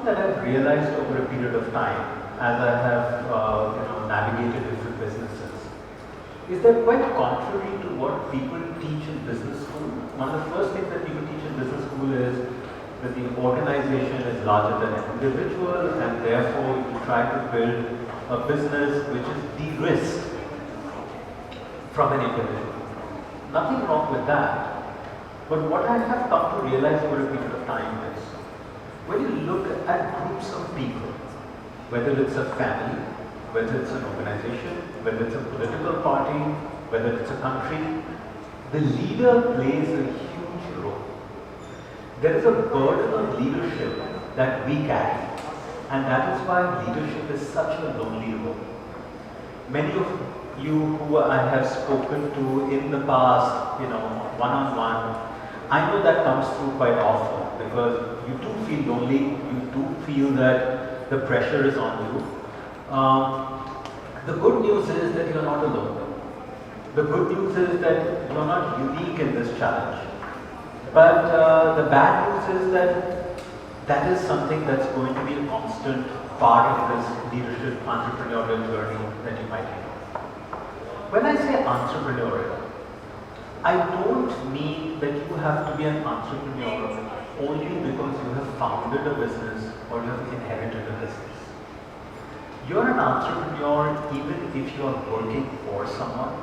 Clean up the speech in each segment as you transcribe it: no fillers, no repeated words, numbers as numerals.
that I've realized over a period of time as I have navigated different businesses is that quite contrary to what people teach in business school, one of the first things that people teach in business school is that the organization is larger than an individual and therefore you try to build a business which is de-risked from an individual. Nothing wrong with that. But what I have come to realize over a period of time is when you look at groups of people, whether it's a family, whether it's an organization, whether it's a political party, whether it's a country, the leader plays a huge role. There is a burden of leadership that we carry, and that is why leadership is such a lonely role. Many of you who I have spoken to in the past, one-on-one, I know that comes through quite often because you do feel lonely, you do feel that the pressure is on you. The good news is that you're not alone. The good news is that you're not unique in this challenge. But the bad news is that that is something that's going to be a constant part of this leadership entrepreneurial journey that you might have. When I say entrepreneurial, I don't mean that you have to be an entrepreneur only because you have founded a business or you have inherited a business. You're an entrepreneur even if you are working for someone.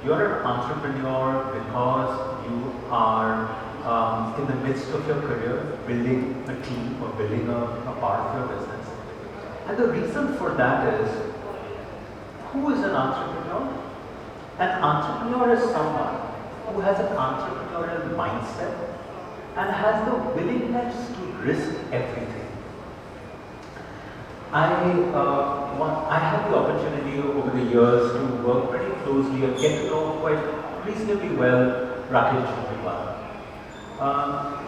You're an entrepreneur because you are in the midst of your career building a team or building a part of your business. And the reason for that is, who is an entrepreneur? An entrepreneur is someone who has an entrepreneurial mindset and has the willingness to risk everything. I had the opportunity over the years to work pretty closely and get to know quite reasonably well Rakesh Chundriwala.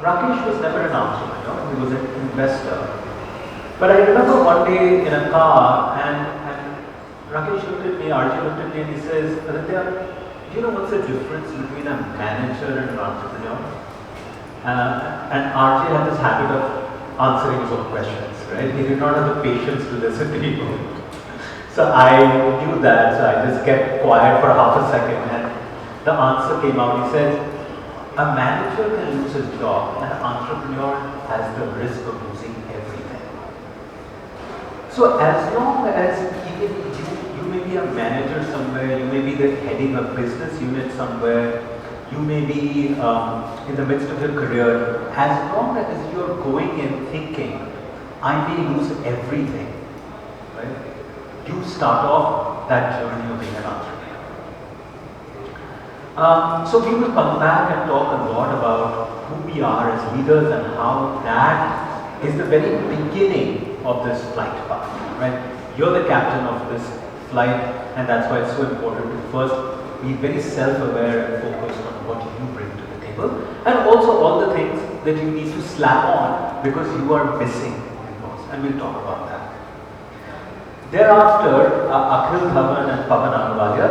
Rakesh was never an entrepreneur, he was an investor. But I remember one day in a car and Rakesh looked at me, RJ looked at me and he says, Aditya, do you know what's the difference between a manager and an entrepreneur? And RJ had this habit of answering his own questions, right? He did not have the patience to listen to people. So I knew that, so I just kept quiet for half a second and the answer came out. He said, a manager can lose his job and an entrepreneur has the risk of losing everything. So as long as even you may be a manager somewhere, you may be heading a business unit somewhere, you may be in the midst of your career, as long as you're going in thinking, I may lose everything, right? You start off that journey of being an entrepreneur. So we will come back and talk a lot about who we are as leaders and how that is the very beginning of this flight path, right? You're the captain of this flight, and that's why it's so important to first be very self-aware and focused on what you bring to the table, and also all the things that you need to slap on because you are missing in those, and we'll talk about that. Thereafter, Akhil Dhawan and Pawan Ahluwalia.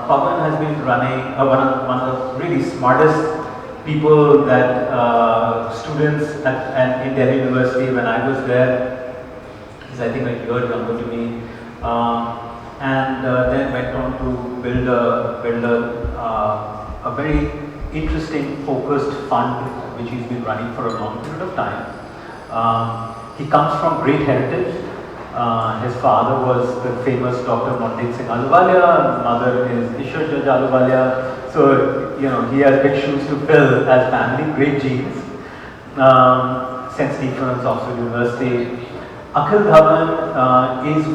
Pawan has been running one of the really smartest people that students in Delhi University when I was there. He's I think a year younger to me, and then went on to build a very interesting focused fund which he's been running for a long period of time. He comes from great heritage. His father was the famous Dr. Monteith Singh Ahluwalia, mother is Ishwar Judge Ahluwalia. So, he has big shoes to fill as family, great genes. St. Stephen's, Oxford University. Akhil Dhawan is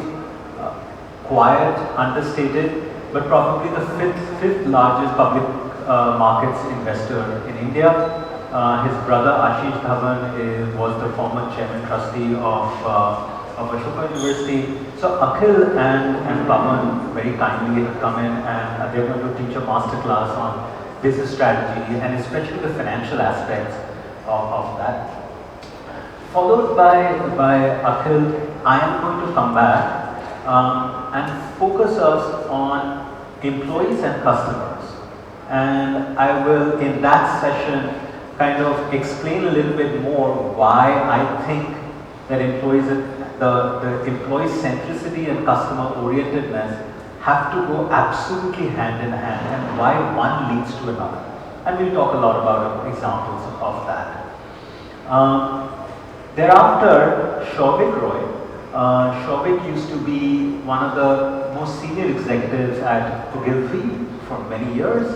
quiet, understated, but probably the fifth largest public markets investor in India. His brother Ashish Dhawan was the former chairman trustee of Ashoka University. So Akhil and Pawan very kindly have come in and they're going to teach a masterclass on business strategy and especially the financial aspects of that. Followed by Akhil, I am going to come back and focus us on employees and customers. And I will, in that session, kind of explain a little bit more why I think that the employee centricity and customer orientedness have to go absolutely hand in hand, and why one leads to another. And we'll talk a lot about examples of that. Thereafter, Shouvik Roy. Shouvik used to be one of the most senior executives at Ogilvy for many years,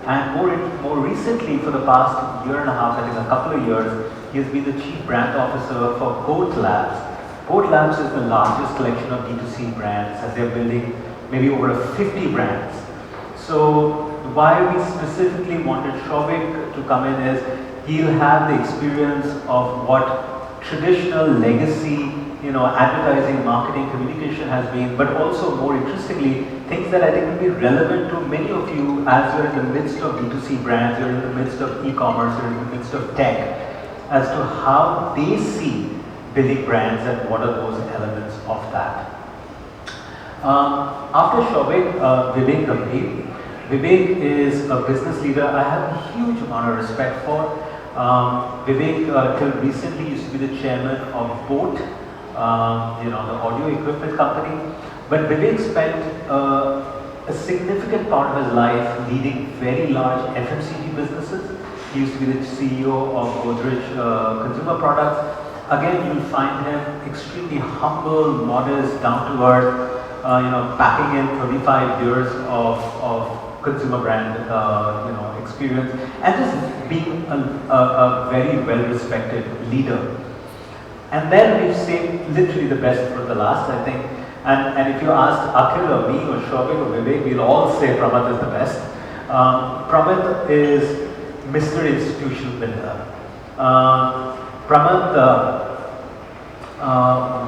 and more recently, for the past year and a half, I think a couple of years, he has been the chief brand officer for Goat Labs. Goat Labs is the largest collection of D2C brands, and they're building maybe over 50 brands. So why we specifically wanted Shouvik to come in is he'll have the experience of what traditional legacy, advertising, marketing, communication has been, but also more interestingly, things that I think will be relevant to many of you as you're in the midst of D2C brands, you're in the midst of e-commerce, you're in the midst of tech, as to how they see building brands and what are those elements of that. After Shouvik, Vivek Gambhir. Vivek is a business leader I have a huge amount of respect for. Vivek till recently used to be the chairman of Boat, the audio equipment company. But Vivek spent a significant part of his life leading very large FMCG businesses. He used to be the CEO of Godrej Consumer Products. Again, you'll find him extremely humble, modest, down to earth, packing in 35 years of consumer brand, experience, and just being a very well-respected leader. And then we've saved literally the best for the last, I think. And if you asked Akhil or me or Shouvik or Vivek, we'll all say Pramod is the best. Pramod is Mr. Institutional Builder. Pramod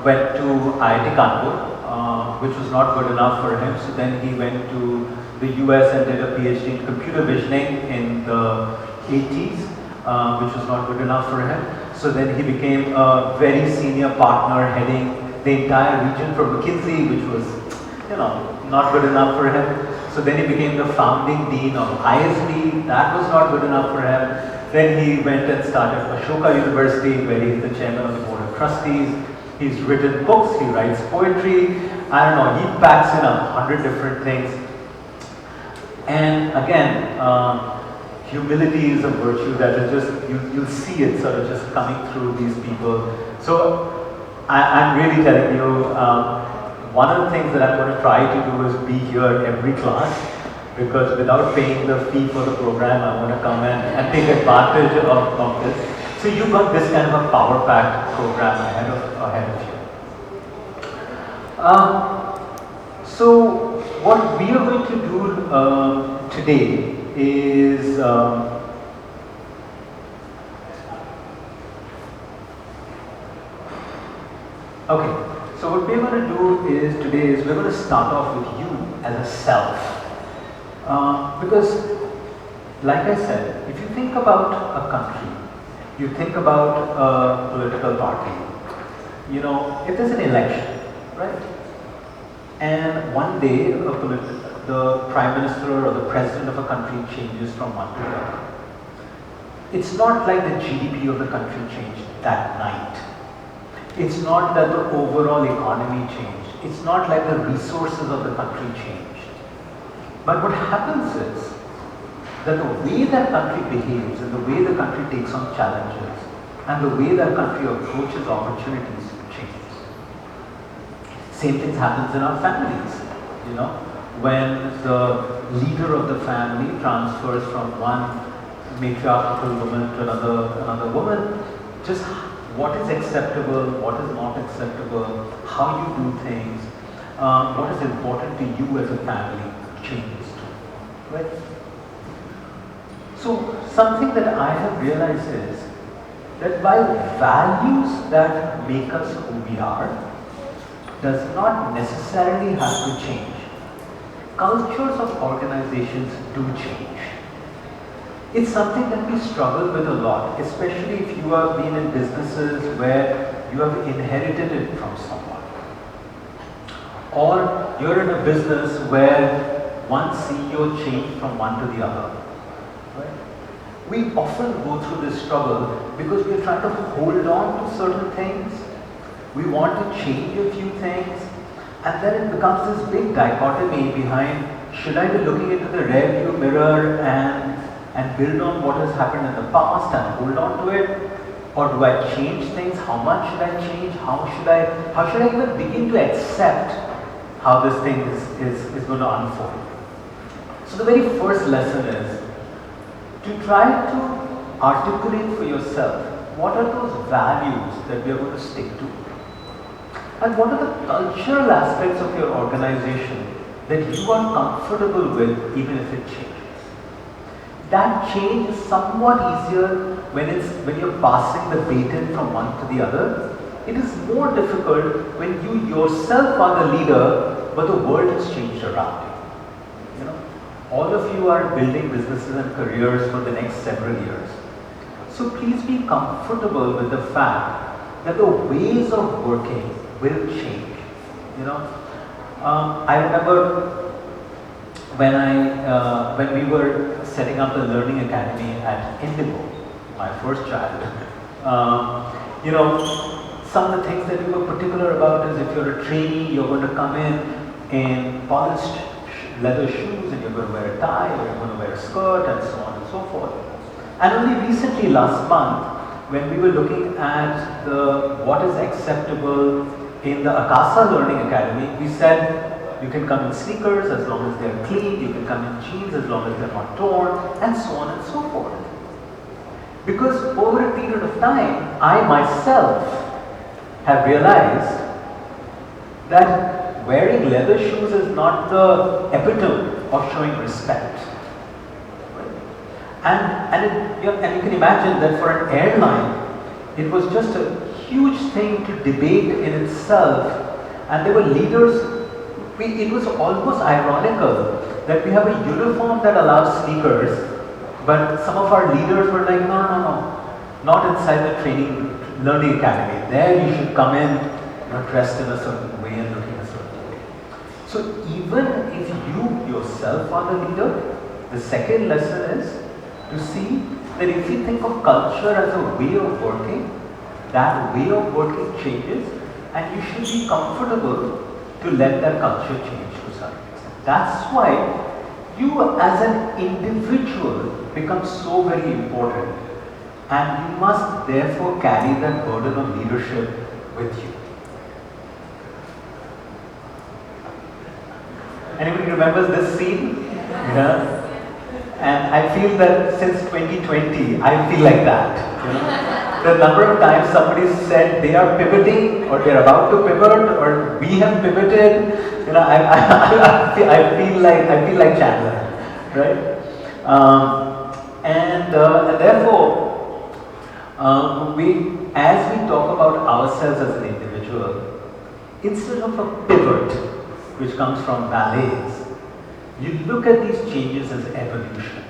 went to IIT Kanpur, which was not good enough for him. So then he went to the US and did a PhD in computer visioning in the 80s, which was not good enough for him. So then he became a very senior partner heading the entire region for McKinsey, which was, not good enough for him. So then he became the founding dean of ISB. That was not good enough for him. Then he went and started Ashoka University, where he's the chairman of the board of trustees. He's written books, he writes poetry. I don't know, he packs in 100 different things. And again, humility is a virtue that is just, you'll see it sort of just coming through these people. So I'm really telling you, one of the things that I'm going to try to do is be here every class, because without paying the fee for the program, I'm going to come in and take advantage of this. So you've got this kind of a power-packed program ahead of you. So what we are going to do today is okay. So what we're going to do today is we're going to start off with you as a self, because, like I said, if you think about a country, you think about a political party. If there's an election, right? And one day the prime minister or the president of a country changes from one to the other. It's not like the GDP of the country changed that night. It's not that the overall economy changed. It's not like the resources of the country changed. But what happens is that the way that country behaves and the way the country takes on challenges and the way that country approaches opportunities changes. Same things happens in our families, when the leader of the family transfers from one matriarchal woman to another woman, just what is acceptable, what is not acceptable, how you do things, what is important to you as a family changes too, right? So something that I have realized is that while values that make us who we are does not necessarily have to change, cultures of organizations do change. It's something that we struggle with a lot, especially if you have been in businesses where you have inherited it from someone. Or you're in a business where one CEO changed from one to the other. Right? We often go through this struggle because we're trying to hold on to certain things, We want to change a few things, and then it becomes this big dichotomy behind, should I be looking into the rear view mirror and build on what has happened in the past and hold on to it? Or do I change things? How much should I change? How should I even begin to accept how this thing is going to unfold? So the very first lesson is to try to articulate for yourself what are those values that we are going to stick to, and what are the cultural aspects of your organization that you are comfortable with even if it changes. That change is somewhat easier when you're passing the baton from one to the other. It is more difficult when you yourself are the leader, but the world has changed around you. You know, all of you are building businesses and careers for the next several years. So please be comfortable with the fact that the ways of working will change. You know, I remember when we were setting up the Learning Academy at Indigo, my first child, you know, some of the things that we were particular about is if you're a trainee, you're going to come in polished leather shoes, and you're going to wear a tie, or you're going to wear a skirt, and so on and so forth. And only recently, last month, when we were looking at what is acceptable in the Akasa Learning Academy, we said, you can come in sneakers as long as they're clean, you can come in jeans as long as they're not torn, and so on and so forth. Because over a period of time, I myself have realized that wearing leather shoes is not the epitome of showing respect. And you can imagine that for an airline, it was just a huge thing to debate in itself, and there were leaders. It was almost ironical that we have a uniform that allows sneakers, but some of our leaders were like, no, not inside the learning academy. There you should come in, dressed in a certain way and looking a certain way. So even if you yourself are the leader, the second lesson is to see that if you think of culture as a way of working, that way of working changes, and you should be comfortable to let that culture change to some extent. That's why you as an individual become so very important, and you must therefore carry that burden of leadership with you. Anybody remembers this scene? Yeah. And I feel that since 2020, I feel like that. You know? The number of times somebody said they are pivoting, or they're about to pivot, or we have pivoted, you know, I feel like Chandler, right? And therefore, as we talk about ourselves as an individual, instead of a pivot, which comes from ballets, you look at these changes as evolution.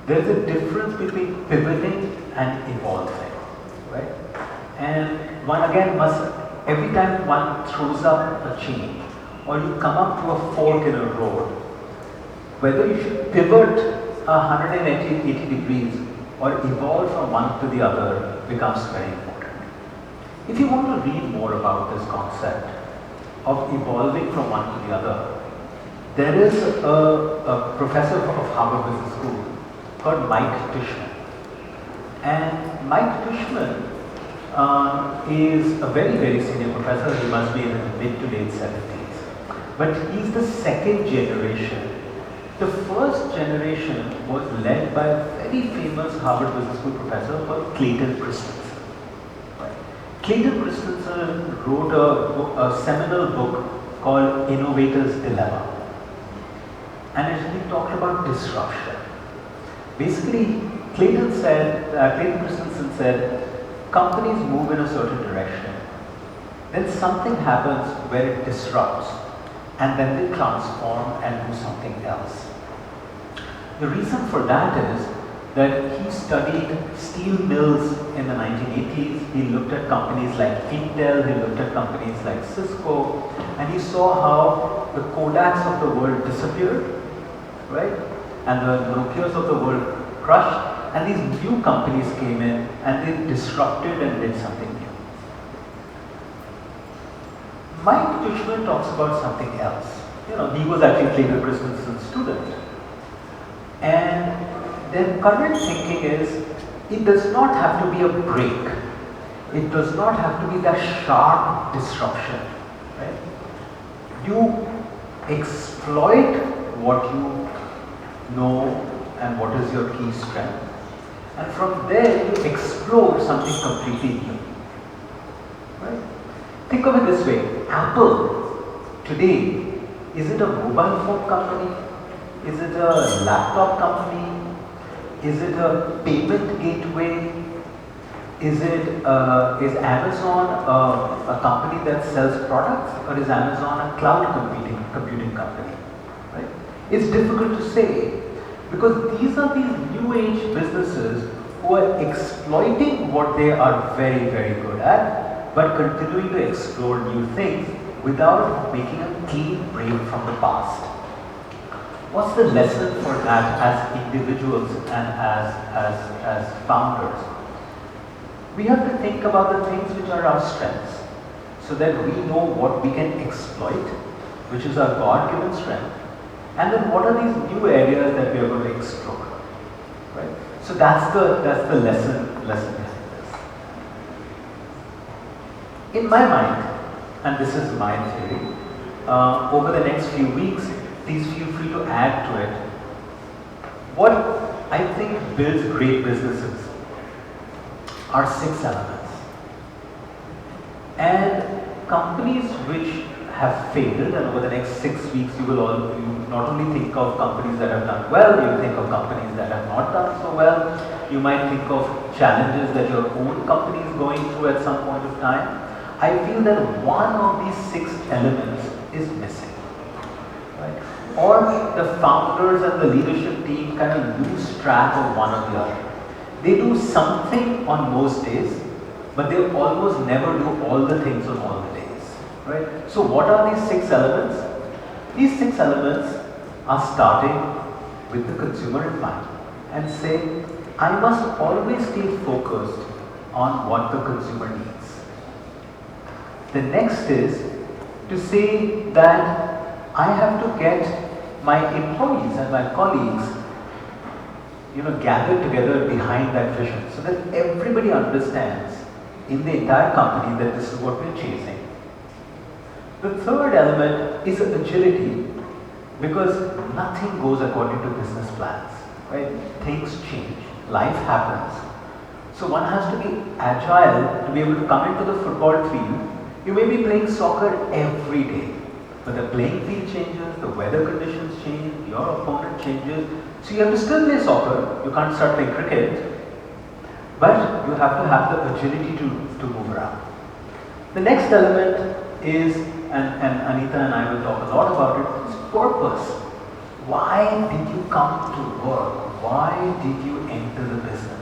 There's a difference between pivoting and evolving, right? And one again every time one throws up a change, or you come up to a fork in a road, whether you should pivot 180 degrees or evolve from one to the other becomes very important. If you want to read more about this concept of evolving from one to the other, there is a professor of Harvard Business School called Mike Tishman. And Mike Tishman is a very, very senior professor. He must be in his mid to late 70s. But he's the second generation. The first generation was led by a very famous Harvard Business School professor called Clayton Christensen. Clayton Christensen wrote a seminal book called Innovator's Dilemma. And he talked about disruption. Basically, Clayton Christensen said, companies move in a certain direction. Then something happens where it disrupts, and then they transform and do something else. The reason for that is that he studied steel mills in the 1980s. He looked at companies like Intel, he looked at companies like Cisco, and he saw how the Kodaks of the world disappeared, right? And the Nokias of the world crushed, and these new companies came in and they disrupted and did something new. Mike Tushman talks about something else. He was actually Clayton Christensen's student. And their current thinking is, it does not have to be a break. It does not have to be that sharp disruption. Right? You exploit what you know and what is your key strength. And from there, you explore something completely new. Right? Think of it this way. Apple, today, is it a mobile phone company? Is it a laptop company? Is it a payment gateway? Is Amazon a company that sells products, or is Amazon a cloud computing company? Right? It's difficult to say, because these are these new age businesses who are exploiting what they are very, very good at, but continuing to explore new things without making a clean break from the past. What's the lesson for that as individuals and as founders? We have to think about the things which are our strengths, so that we know what we can exploit, which is our God-given strength, and then what are these new areas that we are going to explore, right? So that's the lesson behind this. In my mind, and this is my theory, over the next few weeks, please feel free to add to it. What I think builds great businesses are 6 elements. And companies which have failed, and over the next 6 weeks you not only think of companies that have done well, you think of companies that have not done so well, you might think of challenges that your own company is going through at some point of time. I feel that one of these 6 elements is missing. Right? Or the founders and the leadership team kind of lose track of one or the other. They do something on most days, but they almost never do all the things on all the days. Right? So what are these 6 elements? These 6 elements are starting with the consumer in mind and say, I must always stay focused on what the consumer needs. The next is to say that I have to get my employees and my colleagues gathered together behind that vision, so that everybody understands in the entire company that this is what we're chasing. The third element is agility, because nothing goes according to business plans, right? Things change, life happens. So one has to be agile to be able to come into the football field. You may be playing soccer every day, but the playing field changes, the weather conditions change, your opponent changes. So you have to still play soccer, you can't start playing cricket, but you have to have the agility to move around. The next element is, and Anita and I will talk a lot about it, is purpose. Why did you come to work? Why did you enter the business?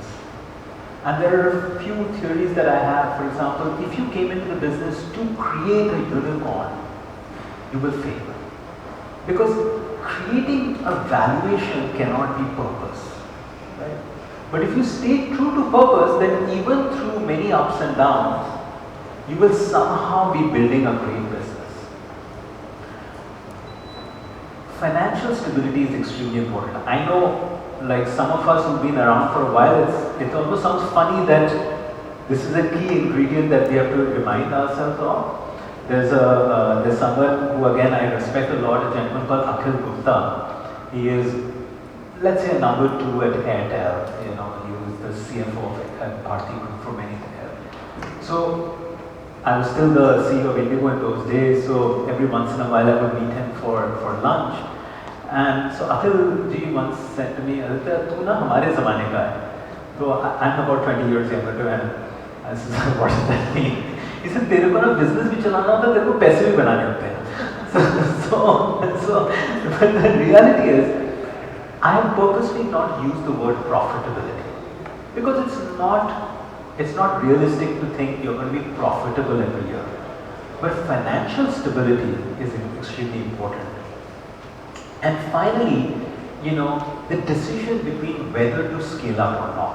And there are a few theories that I have. For example, if you came into the business to create a unicorn, you will fail. Because creating a valuation cannot be purpose. Right? But if you stay true to purpose, then even through many ups and downs, you will somehow be building a great business. Financial stability is extremely important. I know, like some of us who've been around for a while, it almost sounds funny that this is a key ingredient that we have to remind ourselves of. There's someone who, again, I respect a lot, a gentleman called Akhil Gupta. He is, let's say, number 2 at Airtel. He was the CFO at Bharti Group for many years. So I was still the CEO of Indigo in those days. So every once in a while I would meet him for lunch. And so Akhil ji once said to me, Aditya, tu na hamare zamane ka hai. So I'm about 20 years younger to him. I said, what does that mean? He said, तेरे को ना business भी चलाना होता है, तेरे को पैसे भी बनाने होते हैं. So, but the reality is, I have purposely not used the word profitability, because it's not realistic to think you're going to be profitable every year. But financial stability is extremely important. And finally, the decision between whether to scale up or not.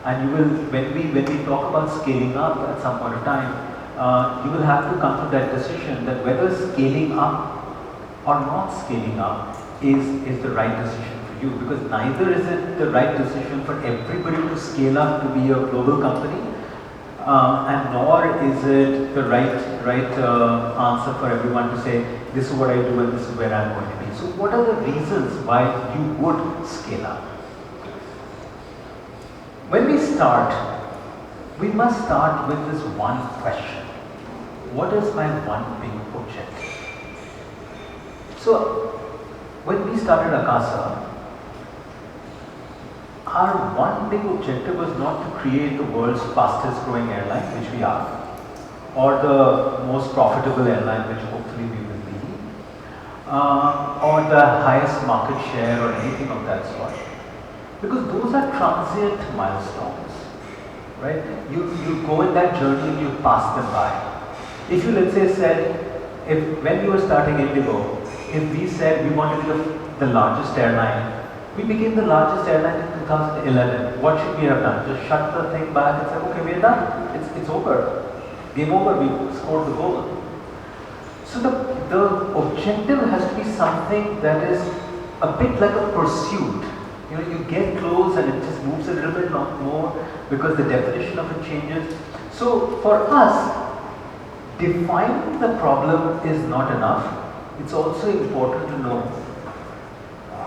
And when we talk about scaling up at some point of time, you will have to come to that decision that whether scaling up or not scaling up is the right decision for you, because neither is it the right decision for everybody to scale up to be a global company, and nor is it the right answer for everyone to say this is what I do and this is where I'm going to be. So what are the reasons why you would scale up? When we start, we must start with this one question: what is my one big objective? So when we started Akasa, our one big objective was not to create the world's fastest growing airline, which we are, or the most profitable airline, which hopefully we will be, or the highest market share or anything of that sort. Because those are transient milestones, right? You go in that journey and you pass them by. If you, let's say, said, when you were starting Indigo, if we said we want to be the largest airline, we became the largest airline in 2011. What should we have done? Just shut the thing back and say, okay, we're done. It's over. Game over. We scored the goal. So the objective has to be something that is a bit like a pursuit. You know, you get close and it just moves a little bit more because the definition of it changes. So for us, defining the problem is not enough. It's also important to know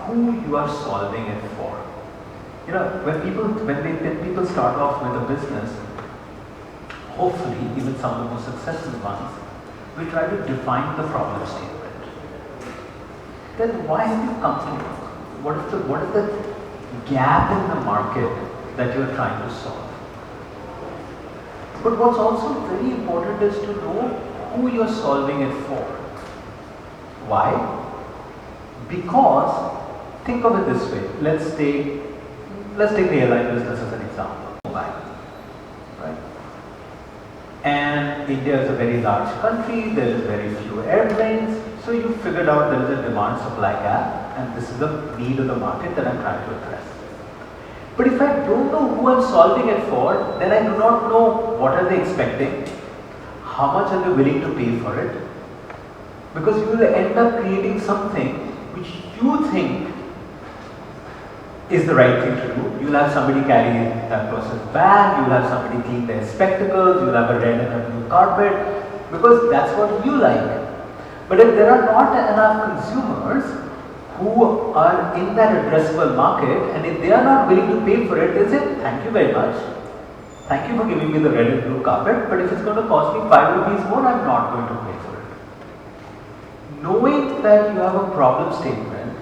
who you are solving it for. You know, when people start off with a business, hopefully even some of the most successful ones, we try to define the problem statement. Then why have you come to work? What is the gap in the market that you are trying to solve? But what's also very important is to know who you're solving it for. Why? Because, think of it this way, let's take the airline business as an example, mobile, right? And India is a very large country, there is very few airplanes, so you figured out there is a demand-supply gap and this is the need of the market that I'm trying to address. But if I don't know who I'm solving it for, then I do not know what are they expecting, how much are they willing to pay for it, because you will end up creating something which you think is the right thing to do. You'll have somebody carry that person's bag, you'll have somebody clean their spectacles, you'll have a red and a blue carpet, because that's what you like. But if there are not enough consumers who are in that addressable market, and if they are not willing to pay for it, they say, thank you very much. Thank you for giving me the red and blue carpet, but if it's going to cost me 5 rupees more, I'm not going to pay for it. Knowing that you have a problem statement,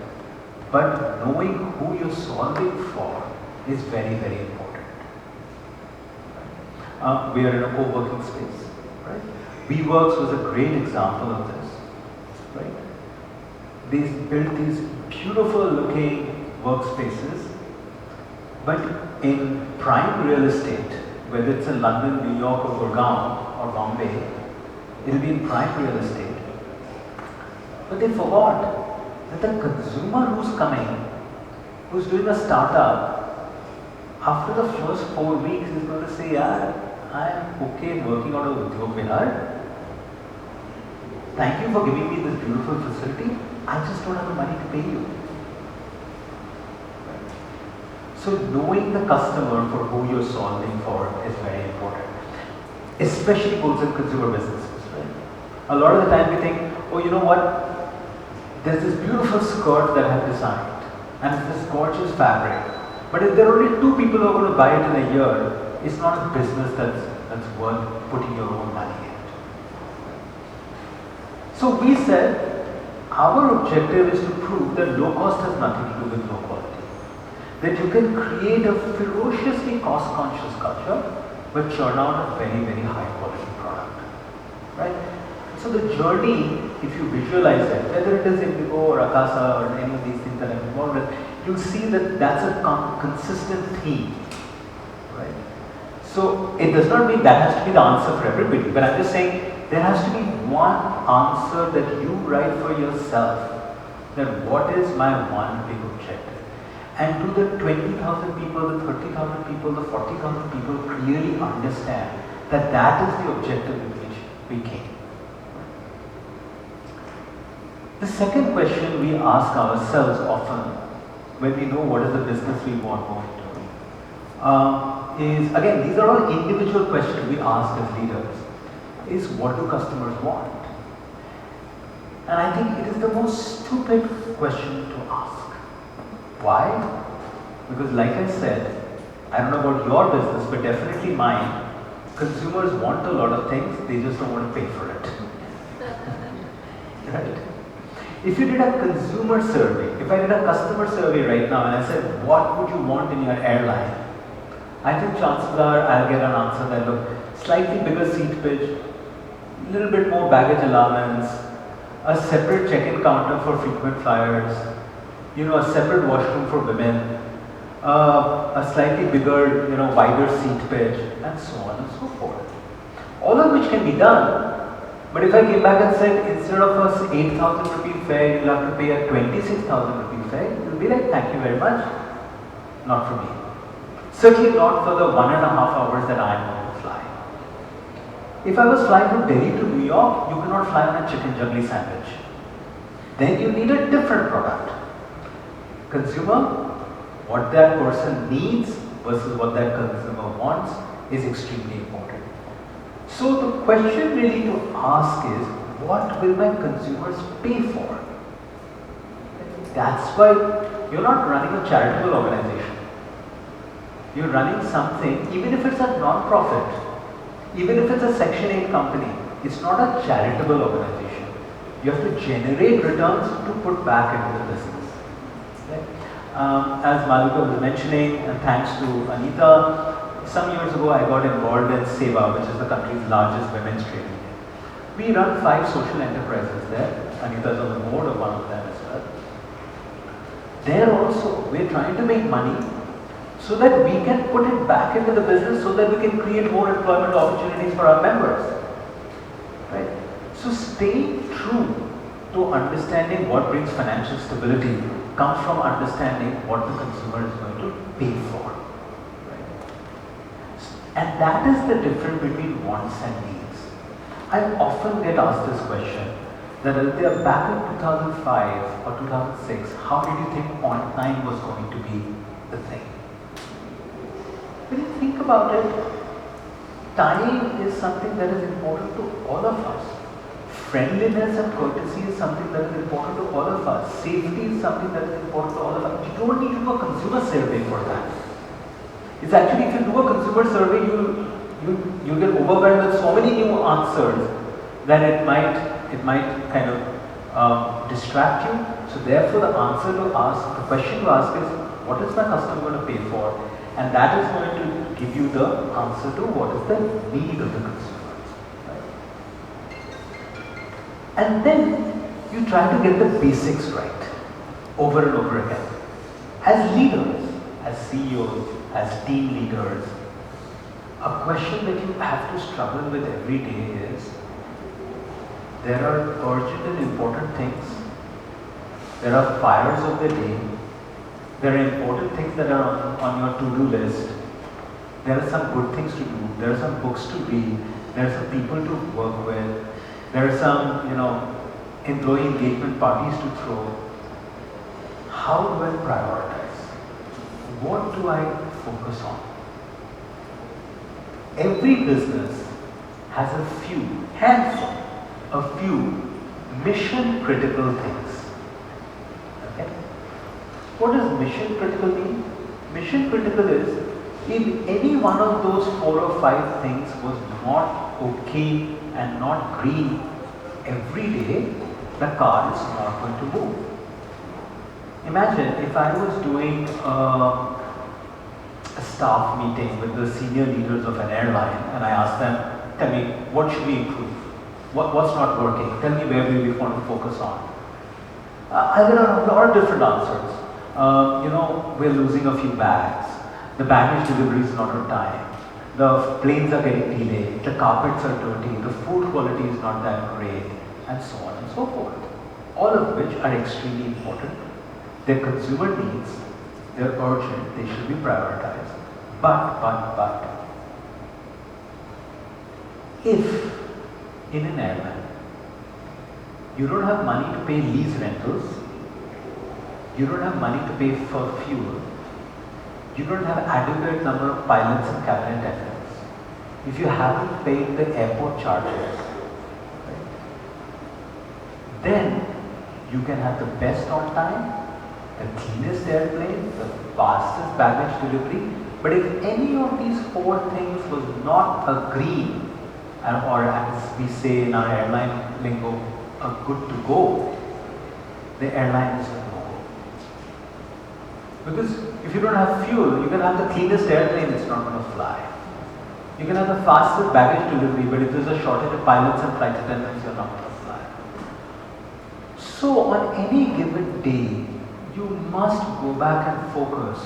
but knowing who you're solving for is very, very important. We are in a co-working space, right? WeWorks was a great example of this, right? They built these beautiful looking workspaces, but in prime real estate, whether it's in London, New York or Gurgaon or Bombay, it'll be in prime real estate. But they forgot that the consumer who's coming, who's doing a startup, after the first 4 weeks is going to say, yeah, I'm okay working out of Udyog Vihar. Thank you for giving me this beautiful facility. I just don't have the money to pay you. So knowing the customer for who you're solving for is very important. Especially both in consumer businesses, right? A lot of the time we think, oh, you know what? There's this beautiful skirt that I've designed and it's this gorgeous fabric. But if there are only 2 people who are going to buy it in a year, it's not a business that's worth putting your own money in. So we said, our objective is to prove that low cost has nothing to do with low quality. That you can create a ferociously cost conscious culture, but churn out a very, very high quality product. Right? So the journey, if you visualize it, whether it is Indigo or Akasa or any of these things that I'm involved with, you'll see that that's a consistent theme. Right? So it does not mean that has to be the answer for everybody, but I'm just saying there has to be one answer that you write for yourself, that what is my one big objective? And do the 20,000 people, the 30,000 people, the 40,000 people clearly understand that that is the objective with which we came. The second question we ask ourselves often when we know what is the business we want to do is, again, these are all individual questions we ask as leaders, is what do customers want? And I think it is the most stupid question to ask. Why? Because like I said, I don't know about your business, but definitely mine, consumers want a lot of things, they just don't want to pay for it. Right? If you did a consumer survey, if I did a customer survey right now and I said, what would you want in your airline? I think chances are I'll get an answer that look, slightly bigger seat pitch, a little bit more baggage allowance, a separate check-in counter for frequent flyers, a separate washroom for women, a slightly bigger, wider seat pitch, and so on and so forth. All of which can be done. But if I came back and said, instead of a 8,000 rupee fare, you'll have to pay a 26,000 rupee fare, you'll be like, thank you very much. Not for me. Certainly not for the 1.5 hours that I'm going to fly. If I was flying from Delhi to New York, you cannot fly on a chicken juggly sandwich. Then you need a different product. Consumer, what that person needs versus what that consumer wants is extremely important. So the question really to ask is, what will my consumers pay for? That's why you're not running a charitable organization. You're running something, even if it's a non-profit, even if it's a Section 8 company, it's not a charitable organization. You have to generate returns to put back into the business. Okay? As Malika was mentioning, and thanks to Anita, some years ago I got involved in Seva, which is the country's largest women's trade union. We run 5 social enterprises there. Anita is on the board of one of them as well. There also, we're trying to make money so that we can put it back into the business so that we can create more employment opportunities for our members. Right? So staying true to understanding what brings financial stability comes from understanding what the consumer is going to pay for. And that is the difference between wants and needs. I often get asked this question, that Aditya, back in 2005 or 2006, how did you think online was going to be the thing? When you think about it, time is something that is important to all of us. Friendliness and courtesy is something that is important to all of us. Safety is something that is important to all of us. You don't need to do a consumer survey for that. It's actually, if you do a consumer survey, you get overwhelmed with so many new answers that it might kind of distract you. So therefore, the question to ask is, what is my customer going to pay for? And that is going to give you the answer to what is the need of the consumer. Right? And then you try to get the basics right over and over again. As leaders, as CEOs, as team leaders, a question that you have to struggle with every day is, there are urgent and important things, there are fires of the day, there are important things that are on your to-do list, there are some good things to do, there are some books to read, there are some people to work with, there are some, employee engagement parties to throw. How do I prioritize? What do I focus on? Every business has a few mission critical things. Okay? What does mission critical mean? Mission critical is, if any one of those 4 or 5 things was not okay and not green every day, the car is not going to move. Imagine if I was doing a staff meeting with the senior leaders of an airline and I asked them, tell me, what should we improve? What's not working? Tell me where we want to focus on. I get a lot of different answers. We're losing a few bags. The baggage delivery is not on time. The planes are getting delayed. The carpets are dirty. The food quality is not that great. And so on and so forth. All of which are extremely important. Their consumer needs, they're urgent, they should be prioritized. But, if in an airline. You don't have money to pay lease rentals. You don't have money to pay for fuel. You don't have adequate number of pilots and cabin attendants. If you haven't paid the airport charges, right, then you can have the best on time, the cleanest airplane, the fastest baggage delivery. But if any of these four things was not agreed, or as we say in our airline lingo, a good to go, the airline is a no-go. Because if you don't have fuel, you can have the cleanest airplane, it's not going to fly. You can have the fastest baggage delivery, but if there's a shortage of pilots and flight attendants, you're not going to fly. So on any given day, you must go back and focus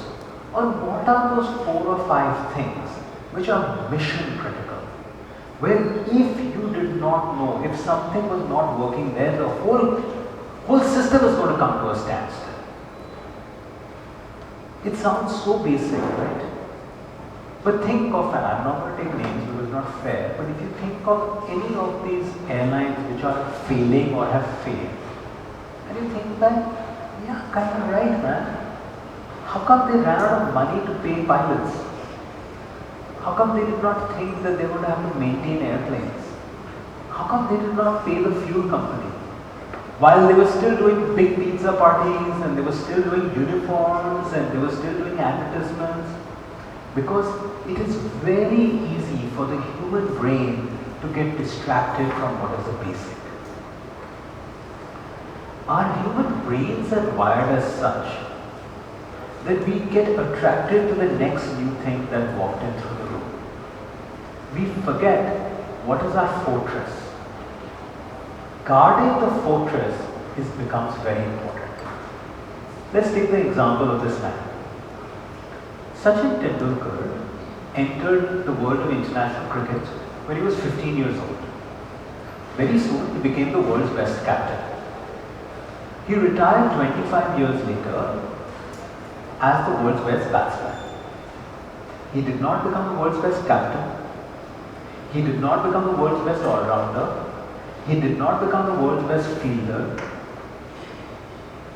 on what are those 4 or 5 things which are mission critical. Where if you did not know, if something was not working there, the whole system is going to come to a standstill. It sounds so basic, right? But think of, and I'm not going to take names because it's not fair, but if you think of any of these airlines which are failing or have failed, and you think that, yeah, kind of right, man. How come they ran out of money to pay pilots? How come they did not think that they would have to maintain airplanes? How come they did not pay the fuel company? While they were still doing big pizza parties and they were still doing uniforms and they were still doing advertisements. Because it is very easy for the human brain to get distracted from what is the basic. Our human brains are wired as such that we get attracted to the next new thing that walked in through the room. We forget what is our fortress. Guarding the fortress becomes very important. Let's take the example of this man. Sachin Tendulkar entered the world of international cricket when he was 15 years old. Very soon he became the world's best captain. He retired 25 years later as the world's best batsman. He did not become the world's best captain. He did not become the world's best all-rounder. He did not become the world's best fielder.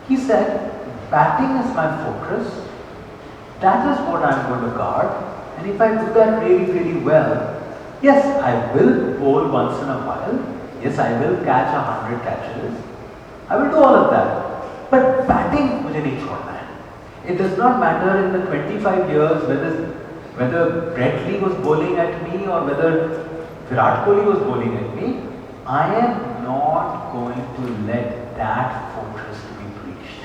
He said, batting is my fortress. That is what I am going to guard. And if I do that really, really well, yes, I will bowl once in a while. Yes, I will catch 100 catches. I will do all of that. But batting, mujhe nahi chhodna hai. It does not matter in the 25 years whether Brett Lee was bowling at me or whether Virat Kohli was bowling at me. I am not going to let that fortress be breached.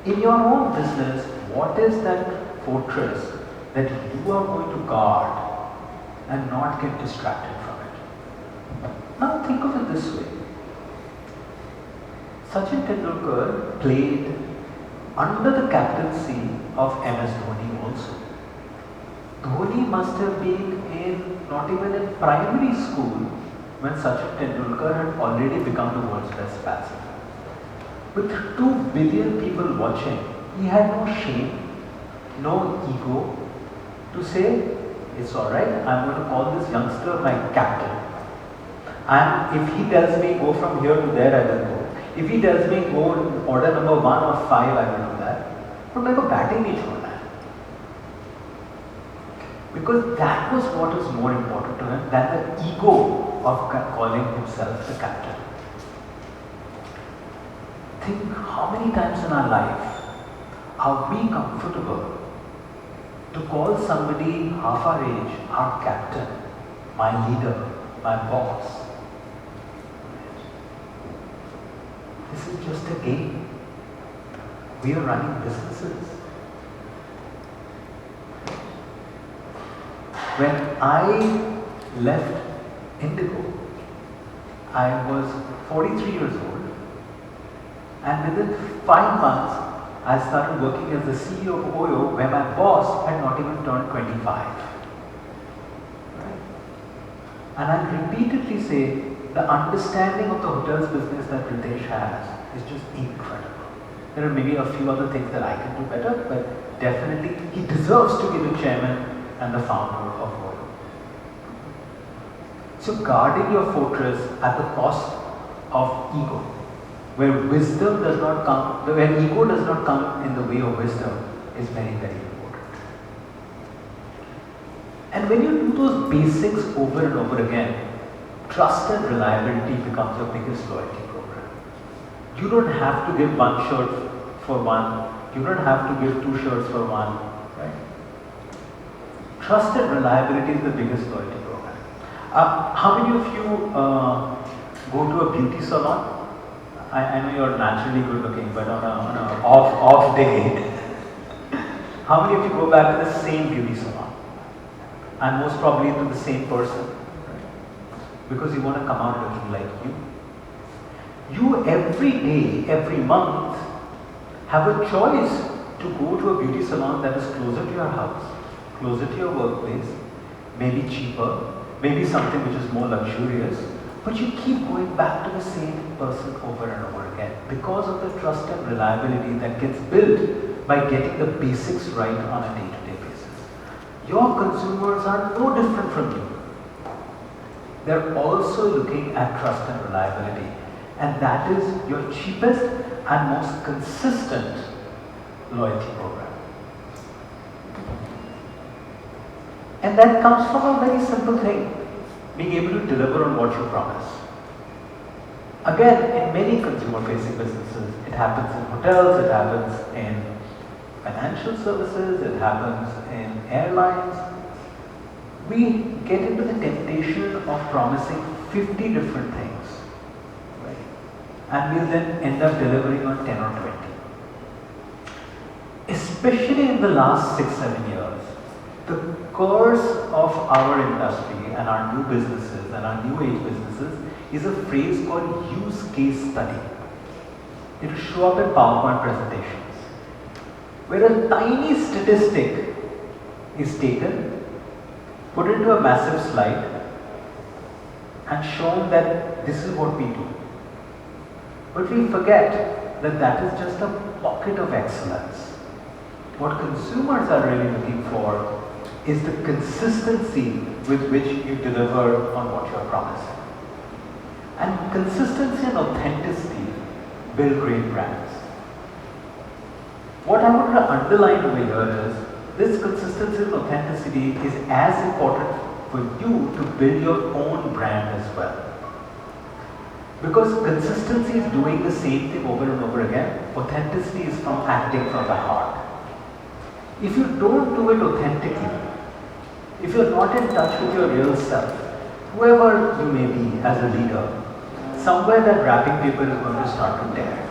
In your own business, what is that fortress that you are going to guard and not get distracted from it? Now think of it this way. Sachin Tendulkar played under the captaincy of MS Dhoni also. Dhoni must have been not even in primary school when Sachin Tendulkar had already become the world's best batsman. With 2 billion people watching, he had no shame, no ego to say, it's alright, I'm going to call this youngster my captain. And if he tells me go from here to there, I will go. If he tells me go order number 1 or 5, I will do that. But मेरे को batting नहीं छोड़ना है. Because that was what was more important to him than the ego of calling himself the captain. Think how many times in our life are we comfortable to call somebody half our age our captain, my leader, my boss. This is just a game. We are running businesses. When I left Indigo, I was 43 years old, and within 5 months I started working as the CEO of Oyo, where my boss had not even turned 25. Right? And I repeatedly say the understanding of the hotels business that Ritesh has is just incredible. There are maybe a few other things that I can do better, but definitely he deserves to be the chairman and the founder of Oyo. So guarding your fortress at the cost of ego, where wisdom does not come, where ego does not come in the way of wisdom, is very, very important. And when you do those basics over and over again, trust and reliability becomes your biggest loyalty program. You don't have to give one shirt for one, you don't have to give two shirts for one, right? Trust and reliability is the biggest loyalty program. How many of you go to a beauty salon? I know you're naturally good looking, but on a off day, how many of you go back to the same beauty salon? And most probably to the same person, right? Because you want to come out looking like you. You every day, every month, have a choice to go to a beauty salon that is closer to your house, closer to your workplace, maybe cheaper, maybe something which is more luxurious, but you keep going back to the same person over and over again because of the trust and reliability that gets built by getting the basics right on a day-to-day basis. Your consumers are no different from you. They're also looking at trust and reliability, and that is your cheapest and most consistent loyalty program. And that comes from a very simple thing, being able to deliver on what you promise. Again, in many consumer-facing businesses, it happens in hotels, it happens in financial services, it happens in airlines. We get into the temptation of promising 50 different things, right? And we'll then end up delivering on 10 or 20. Especially in the last 6-7 years, the curse of our industry and our new businesses and our new age businesses is a phrase called use case study. It will show up in PowerPoint presentations, where a tiny statistic is taken, put into a massive slide, and shown that this is what we do. But we forget that that is just a pocket of excellence. What consumers are really looking for is the consistency with which you deliver on what you are promising. And consistency and authenticity build great brands. What I want to underline over here is this consistency and authenticity is as important for you to build your own brand as well. Because consistency is doing the same thing over and over again. Authenticity is from acting from the heart. If you don't do it authentically, if you're not in touch with your real self, whoever you may be as a leader, somewhere that wrapping paper is going to start to tear.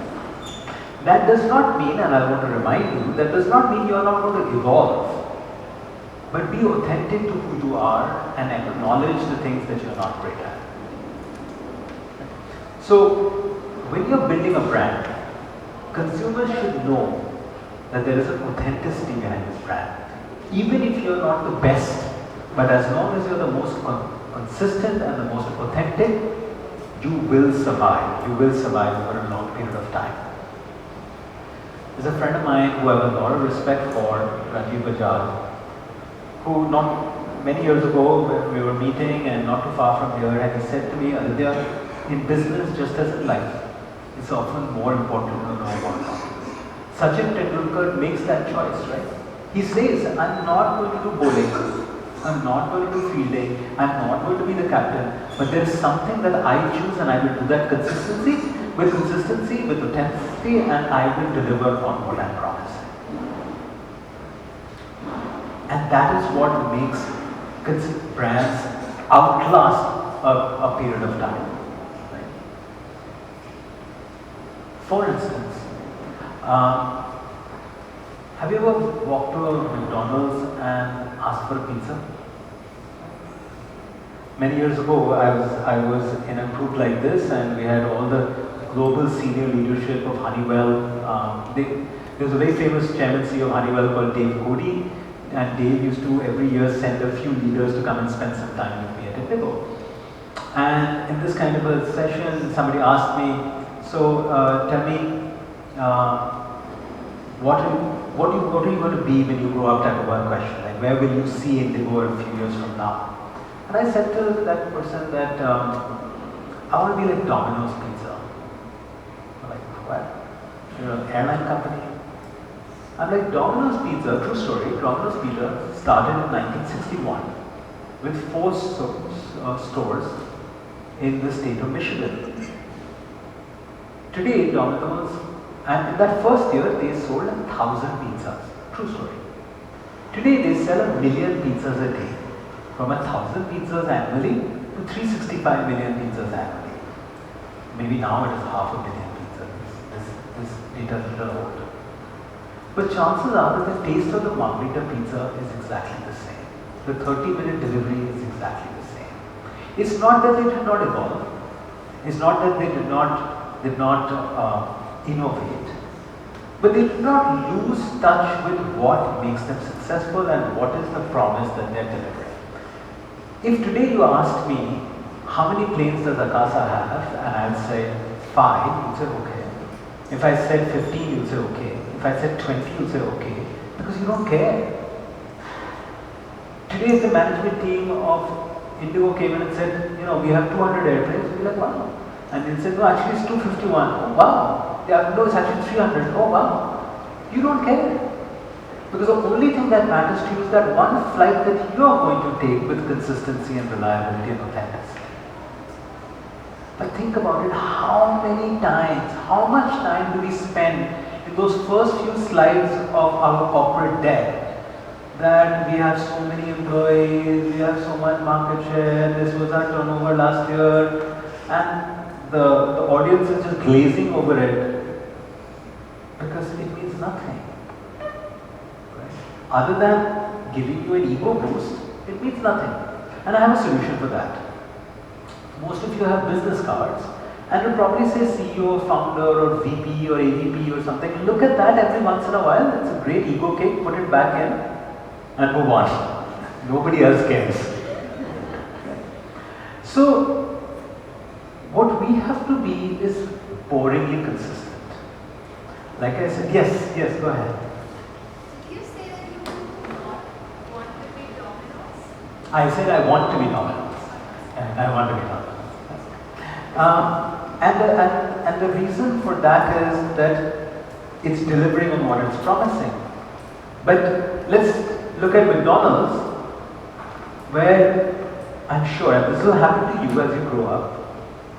That does not mean, and I want to remind you, that does not mean you are not going to evolve. But be authentic to who you are and acknowledge the things that you're not great at. So, when you're building a brand, consumers should know that there is an authenticity behind this brand. Even if you're not the best, but as long as you're the most consistent and the most authentic, you will survive. You will survive over a long period of time. There's a friend of mine who I have a lot of respect for, Rajiv Bajaj, who not many years ago we were meeting and not too far from here, and he said to me, Aditya, in business just as in life, it's often more important to know about confidence. Sachin Tendulkar makes that choice, right? He says, I'm not going to do bowling, I'm not going to do fielding, I'm not going to be the captain, but there is something that I choose and I will do that consistency, with authenticity, and I will deliver on what I'm promising. And that is what makes brands outlast a period of time. Right? For instance, have you ever walked to a McDonald's and asked for a pizza? Many years ago, I was in a group like this, and we had all the global senior leadership of Honeywell. There was a very famous chairman CEO of Honeywell called Dave Cody, and Dave used to every year send a few leaders to come and spend some time with me at Indigo. And in this kind of a session, somebody asked me, so tell me, what are you going to be when you grow up? Type of one question, like where will you see Indigo a few years from now? And And I said to that person that I want to be like Domino's Pizza. I'm like, what? You're an airline company? I'm like, Domino's Pizza, true story, Domino's Pizza started in 1961 with 4 stores in the state of Michigan. Today, Domino's, and in that first year, they sold 1,000 pizzas. True story. Today, they sell 1 million pizzas a day. From 1,000 pizzas annually to 365 million pizzas annually. Maybe now it is 500 million pizzas. This data is a little old. But chances are that the taste of the margherita pizza is exactly the same. The 30-minute delivery is exactly the same. It's not that they did not evolve. It's not that they did not innovate. But they did not lose touch with what makes them successful and what is the promise that they are delivering. If today you asked me, how many planes does Akasa have? And I'd say 5, you'd say okay. If I said 15, you'd say okay. If I said 20, you'd say okay. Because you don't care. Today the management team of Indigo came in and said, we have 200 airplanes. We'd be like, wow. And they said, no, actually it's 251. Oh, wow. No, it's actually 300. Oh, wow. You don't care. Because the only thing that matters to you is that one flight that you are going to take with consistency and reliability and authenticity. But think about it, how many times, how much time do we spend in those first few slides of our corporate deck that we have so many employees, we have so much market share, this was our turnover last year, and the audience is just glazing over it because it means nothing. Other than giving you an ego boost, it means nothing. And I have a solution for that. Most of you have business cards and you'll probably say CEO, founder or VP or AVP or something. Look at that every once in a while. It's a great ego kick. Put it back in and move on. Nobody else cares. So, what we have to be is boringly consistent. Like I said, yes, go ahead. I said I want to be Domino's. I want to be Domino's. And the reason for that is that it's delivering on what it's promising. But let's look at McDonald's, where I'm sure, and this will happen to you as you grow up,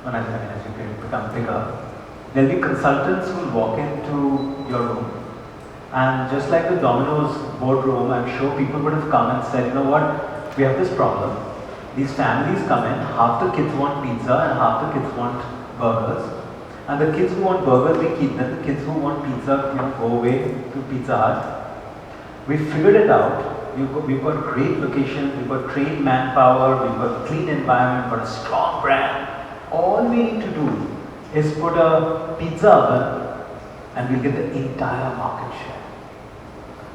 as you become bigger, there'll be consultants who will walk into your room. And just like the Domino's boardroom, I'm sure people would have come and said, you know what? We have this problem. These families come in, half the kids want pizza and half the kids want burgers. And the kids who want burgers, we keep them. The kids who want pizza, go away to Pizza Hut. We figured it out. We've got great locations, we've got trained manpower, we've got a clean environment, we've got a strong brand. All we need to do is put a pizza oven and we'll get the entire market share.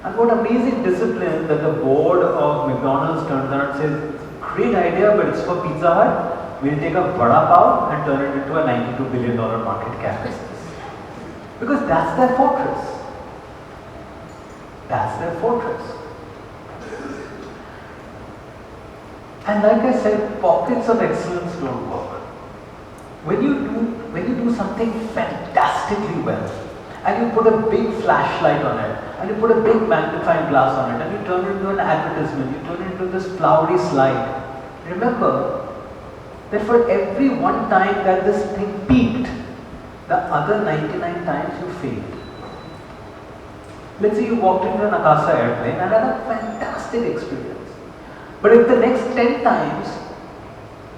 And what amazing discipline that the board of McDonald's turns around and says, great idea, but it's for Pizza Hut. We'll take a vada pav and turn it into a $92 billion market cap business. Because that's their fortress. That's their fortress. And like I said, pockets of excellence don't work. When you do something fantastically well, and you put a big flashlight on it, and you put a big magnifying glass on it, and you turn it into an advertisement, you turn it into this flowery slide. Remember that for every one time that this thing peaked, the other 99 times you failed. Let's say you walked into an Akasa airplane and had a fantastic experience. But if the next 10 times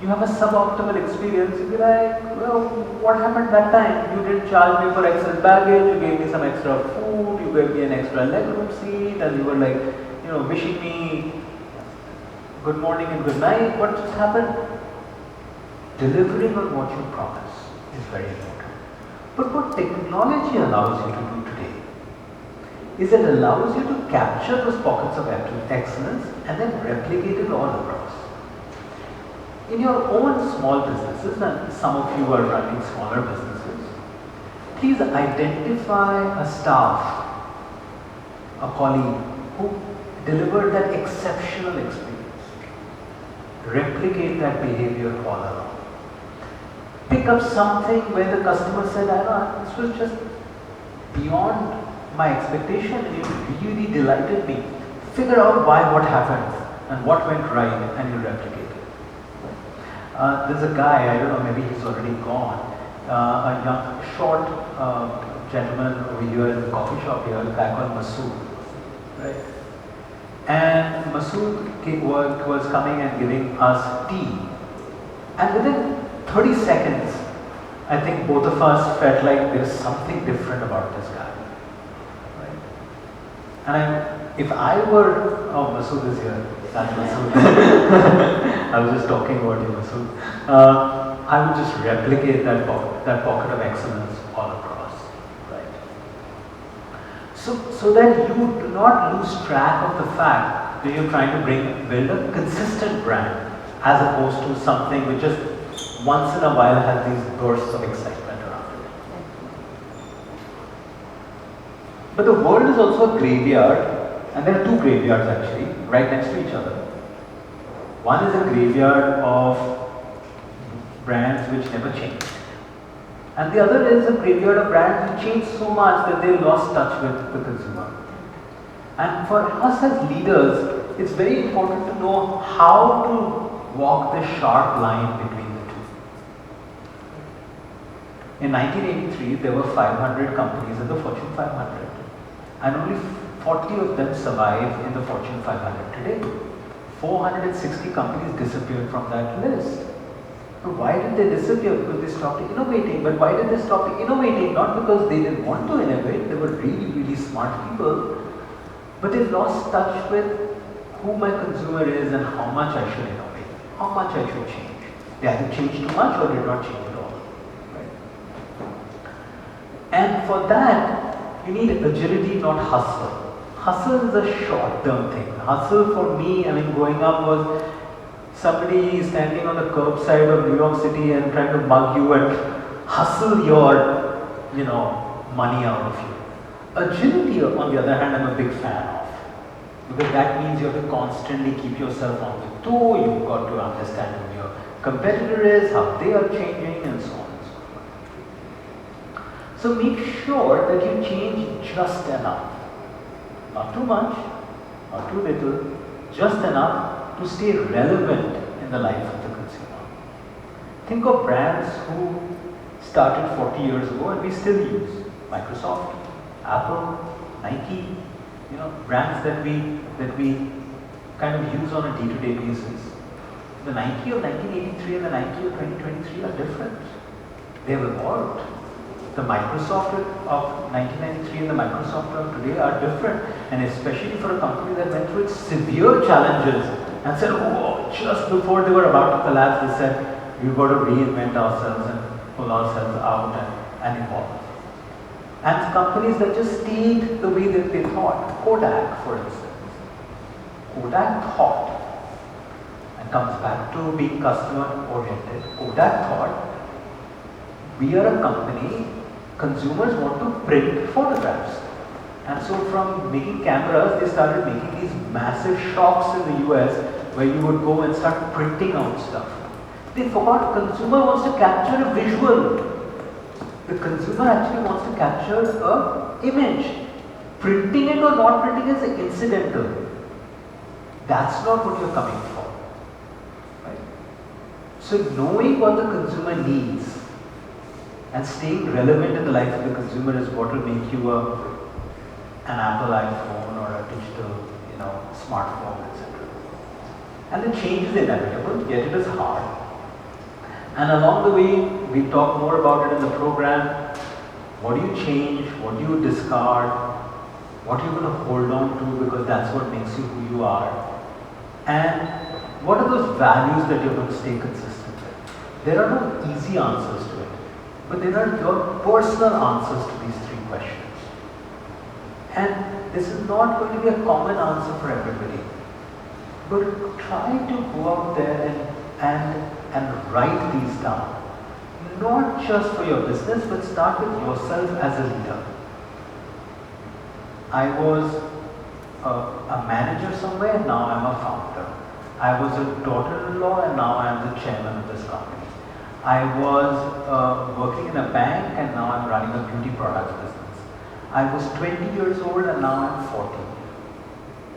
you have a suboptimal experience, you'll be like, well, what happened that time? You didn't charge me for excess baggage, you gave me some extra food, you gave me an extra legroom seat, and you were like, wishing me good morning and good night. What just happened? Delivering on what you promise is very important. But what technology allows you to do today is it allows you to capture those pockets of excellence and then replicate it all across. In your own small businesses, and some of you are running smaller businesses, please identify a staff, a colleague who delivered that exceptional experience. replicate that behavior all along. Pick up something where the customer said, I know, this was just beyond my expectation, it really delighted me. Figure out why, what happened, and what went right, and you replicate it. There's a guy, I don't know, maybe he's already gone, a young, short gentleman over here in the coffee shop here, a guy called Masood, right? And Masood was coming and giving us tea. And within 30 seconds, I think both of us felt like there's something different about this guy. Right? And if I were, oh, Masood is here, that's Masood. I was just talking about you, Masood. I would just replicate that pocket of excellence all across. Right? So that you do not lose track of the fact that you're trying to build a consistent brand as opposed to something which just once in a while has these bursts of excitement around it. But the world is also a graveyard, and there are two graveyards actually, right next to each other. One is a graveyard of brands which never change. And the other is a graveyard of brands which changed so much that they lost touch with the consumer. And for us as leaders, it's very important to know how to walk the sharp line between the two. In 1983, there were 500 companies in the Fortune 500, and only 40 of them survive in the Fortune 500 today. 460 companies disappeared from that list. But why did they disappear? Because they stopped innovating. But why did they stop innovating? Not because they didn't want to innovate, they were really, really smart people, but they lost touch with who my consumer is and how much I should innovate, how much I should change. They either changed too much or did not change at all. Right? And for that, you need agility, not hustle. Hustle is a short-term thing. Hustle for me, I mean, growing up was somebody standing on the curbside of New York City and trying to mug you and hustle your, money out of you. Agility, on the other hand, I'm a big fan of. Because that means you have to constantly keep yourself on the toe, you've got to understand who your competitor is, how they are changing, and so on and so forth. So make sure that you change just enough. Not too much, not too little, just enough to stay relevant in the life of the consumer. Think of brands who started 40 years ago and we still use. Microsoft, Apple, Nike, brands that we kind of use on a day-to-day basis. The Nike of 1983 and the Nike of 2023 are different. They have evolved. The Microsoft of 1993 and the Microsoft of today are different, and especially for a company that went through its severe challenges and said, oh, just before they were about to collapse, they said, we've got to reinvent ourselves and pull ourselves out and evolve. And companies that just stayed the way that they thought, Kodak, for instance. Kodak thought, and comes back to being customer oriented. Kodak thought, we are a company, consumers want to print photographs. And so from making cameras, they started making these massive shops in the US where you would go and start printing out stuff. They forgot consumer wants to capture a visual. The consumer actually wants to capture an image. Printing it or not printing is incidental. That's not what you're coming for. Right? So knowing what the consumer needs and staying relevant in the life of the consumer is what will make you an Apple iPhone or a digital, smartphone, etc. And the change is inevitable, yet it is hard. And along the way, we talk more about it in the program. What do you change? What do you discard? What are you going to hold on to because that's what makes you who you are? And what are those values that you're going to stay consistent with? There are no easy answers to it, but there are your personal answers to these three questions. And this is not going to be a common answer for everybody. But try to go out there and write these down. Not just for your business, but start with yourself as a leader. I was a manager somewhere, now I'm a founder. I was a daughter-in-law and now I am the chairman of this company. I was working in a bank and now I'm running a beauty products business. I was 20 years old and now I'm 40.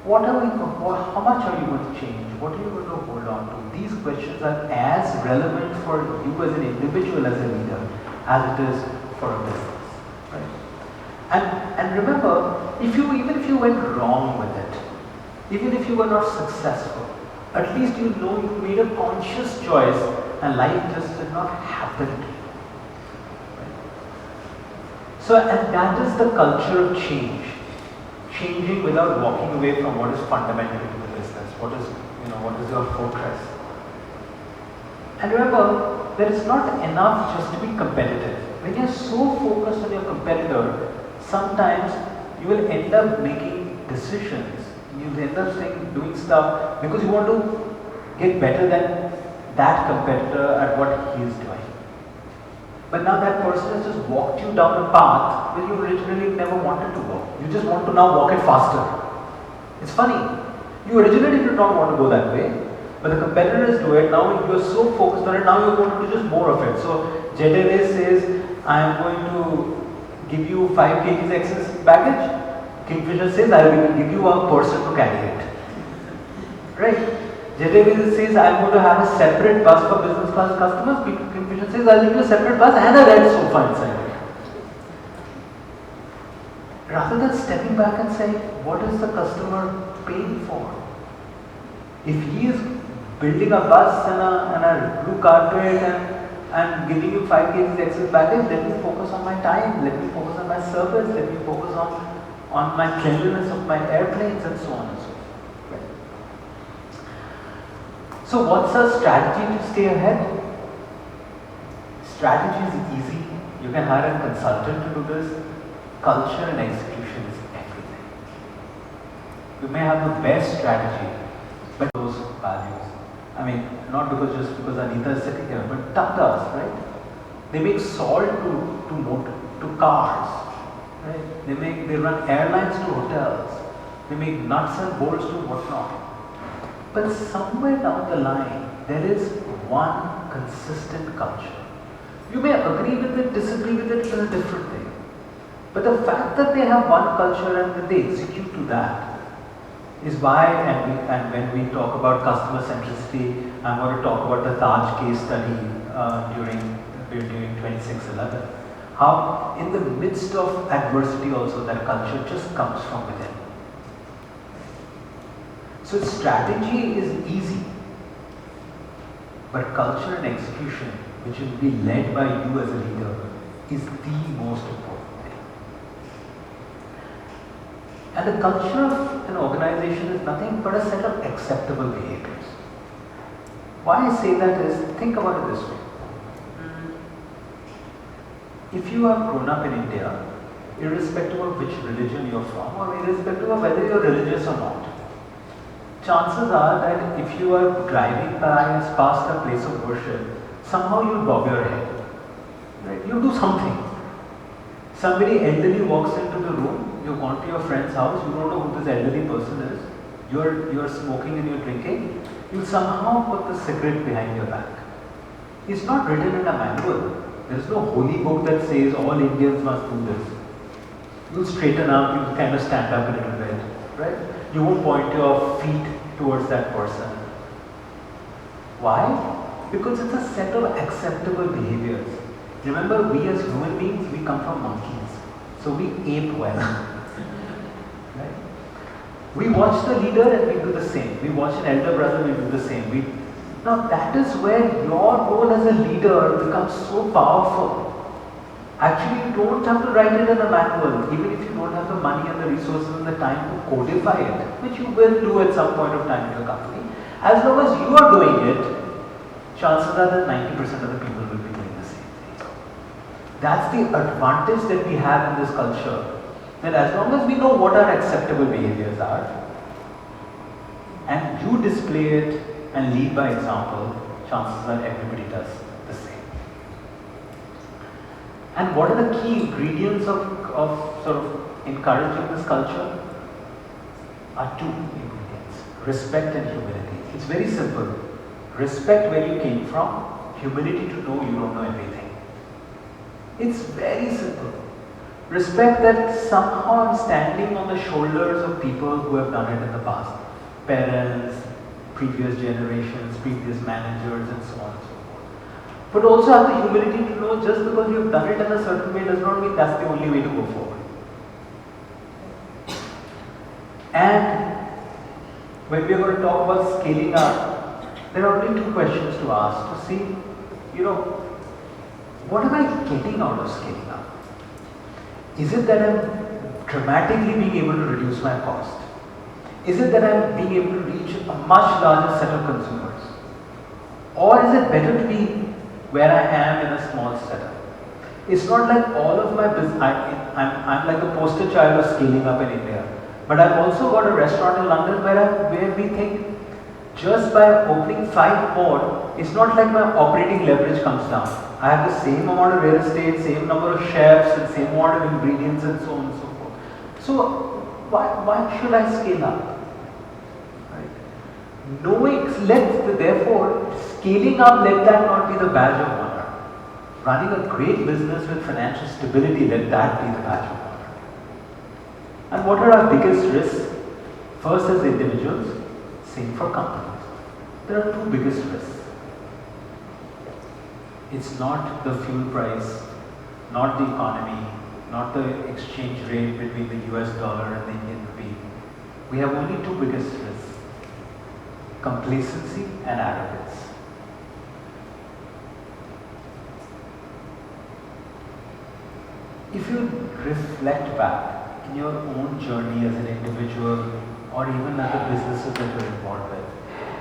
How much are you going to change? What are you going to hold on to? These questions are as relevant for you as an individual, as a leader, as it is for a business. Right? And remember, even if you went wrong with it, even if you were not successful, at least you know you made a conscious choice and life just did not happen to you. Right? So, and that is the culture of change. Changing without walking away from what is fundamental to the business, what is your fortress. And remember, there is not enough just to be competitive. When you're so focused on your competitor, sometimes you will end up making decisions, you will end up doing stuff because you want to get better than that competitor at what he is doing. But now that person has just walked you down a path where you originally never wanted to go. You just want to now walk it faster. It's funny. You originally did not want to go that way, but the competitors do it. Now you are so focused on it, now you are going to do just more of it. So Jet Airways says, I am going to give you 5 kgs excess baggage. Kingfisher says, I will give you a person to carry it. Right? Jet Airways says, I am going to have a separate bus for business class customers. Kingfisher says, I will give you a separate bus and a red sofa inside it. Rather than stepping back and saying, what is the customer paying for? If he is building a bus and a blue carpet and giving you 5 kgs excess baggage, let me focus on my time, let me focus on my service, let me focus on my cleanliness of my airplanes and so on and so forth. So what's our strategy to stay ahead? Strategy is easy. You can hire a consultant to do this. Culture and execution is everything. You may have the best strategy, but those values. I mean, not just because Anita is sitting here, but Tata does, right? They make salt to cars, right? They run airlines to hotels. They make nuts and bolts to whatnot. But somewhere down the line, there is one consistent culture. You may agree with it, disagree with it, it's a different thing. But the fact that they have one culture and that they execute to that is why, and when we talk about customer centricity, I'm going to talk about the Taj case study during 2611. How in the midst of adversity also that culture just comes from within. So strategy is easy, but culture and execution, which will be led by you as a leader, is the most important thing. And the culture of an organization is nothing but a set of acceptable behaviors. Why I say that is, think about it this way. If you have grown up in India, irrespective of which religion you're from, or irrespective of whether you're religious or not, chances are that if you are driving past a place of worship, somehow you'll bob your head. Right? You'll do something. Somebody elderly walks into the room, you've gone to your friend's house, you don't know who this elderly person is, you're smoking and you're drinking, you'll somehow put the cigarette behind your back. It's not written in a manual. There is no holy book that says all Indians must do this. You'll straighten up, you'll kind of stand up a little bit, right? You won't point your feet towards that person. Why? Because it's a set of acceptable behaviors. Remember, we as human beings, we come from monkeys. So we ape well. Right? We watch the leader and we do the same. We watch an elder brother, we do the same. Now that is where your role as a leader becomes so powerful. Actually, you don't have to write it in a manual, even if you don't have the money and the resources and the time to codify it, which you will do at some point of time in your company. As long as you are doing it, chances are that 90% of the people will be doing the same thing. That's the advantage that we have in this culture, that as long as we know what our acceptable behaviors are, and you display it and lead by example, chances are everybody does the same. And what are the key ingredients of sort of encouraging this culture? Are two ingredients: respect and humility. It's very simple. Respect where you came from, humility to know you don't know everything. It's very simple. Respect that somehow I'm standing on the shoulders of people who have done it in the past. Parents, previous generations, previous managers, and so on and so forth. But also have the humility to know just because you have done it in a certain way does not mean that's the only way to go forward. And when we are going to talk about scaling up, there are only two questions to ask to see, what am I getting out of scaling up? Is it that I'm dramatically being able to reduce my cost? Is it that I'm being able to reach a much larger set of consumers? Or is it better to be where I am in a small setup? It's not like all of my business, I'm like the poster child of scaling up in India. But I've also got a restaurant in London where we think just by opening 5 more, it's not like my operating leverage comes down. I have the same amount of real estate, same number of chefs, and same amount of ingredients, and so on and so forth. So why should I scale up? Right? Therefore, scaling up, let that not be the badge of honor. Running a great business with financial stability, let that be the badge of honor. And what are our biggest risks? First, as individuals, same for companies. There are 2 biggest risks. It's not the fuel price, not the economy, not the exchange rate between the US dollar and the Indian rupee. We have only 2 biggest risks: complacency and arrogance. If you reflect back in your own journey as an individual or even at the businesses that you're involved with,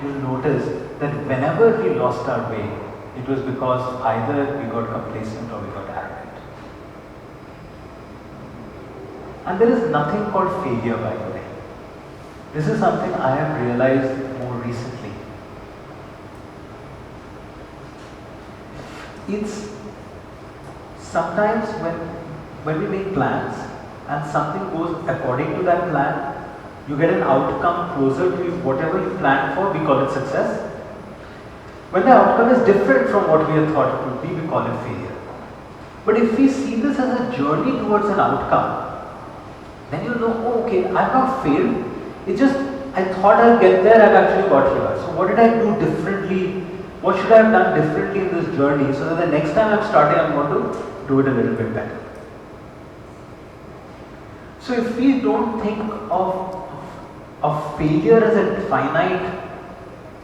you'll notice that whenever we lost our way, it was because either we got complacent or we got arrogant. And there is nothing called failure, by the way. This is something I have realized more recently. It's sometimes when we make plans and something goes according to that plan, you get an outcome closer to whatever you planned for, we call it success. When the outcome is different from what we had thought it would be, we call it failure. But if we see this as a journey towards an outcome, then you know, oh, okay, I've not failed. It's just, I thought I'll get there, I've actually got here. So what did I do differently? What should I have done differently in this journey so that the next time I'm starting, I'm going to do it a little bit better. So if we don't think of failure as a finite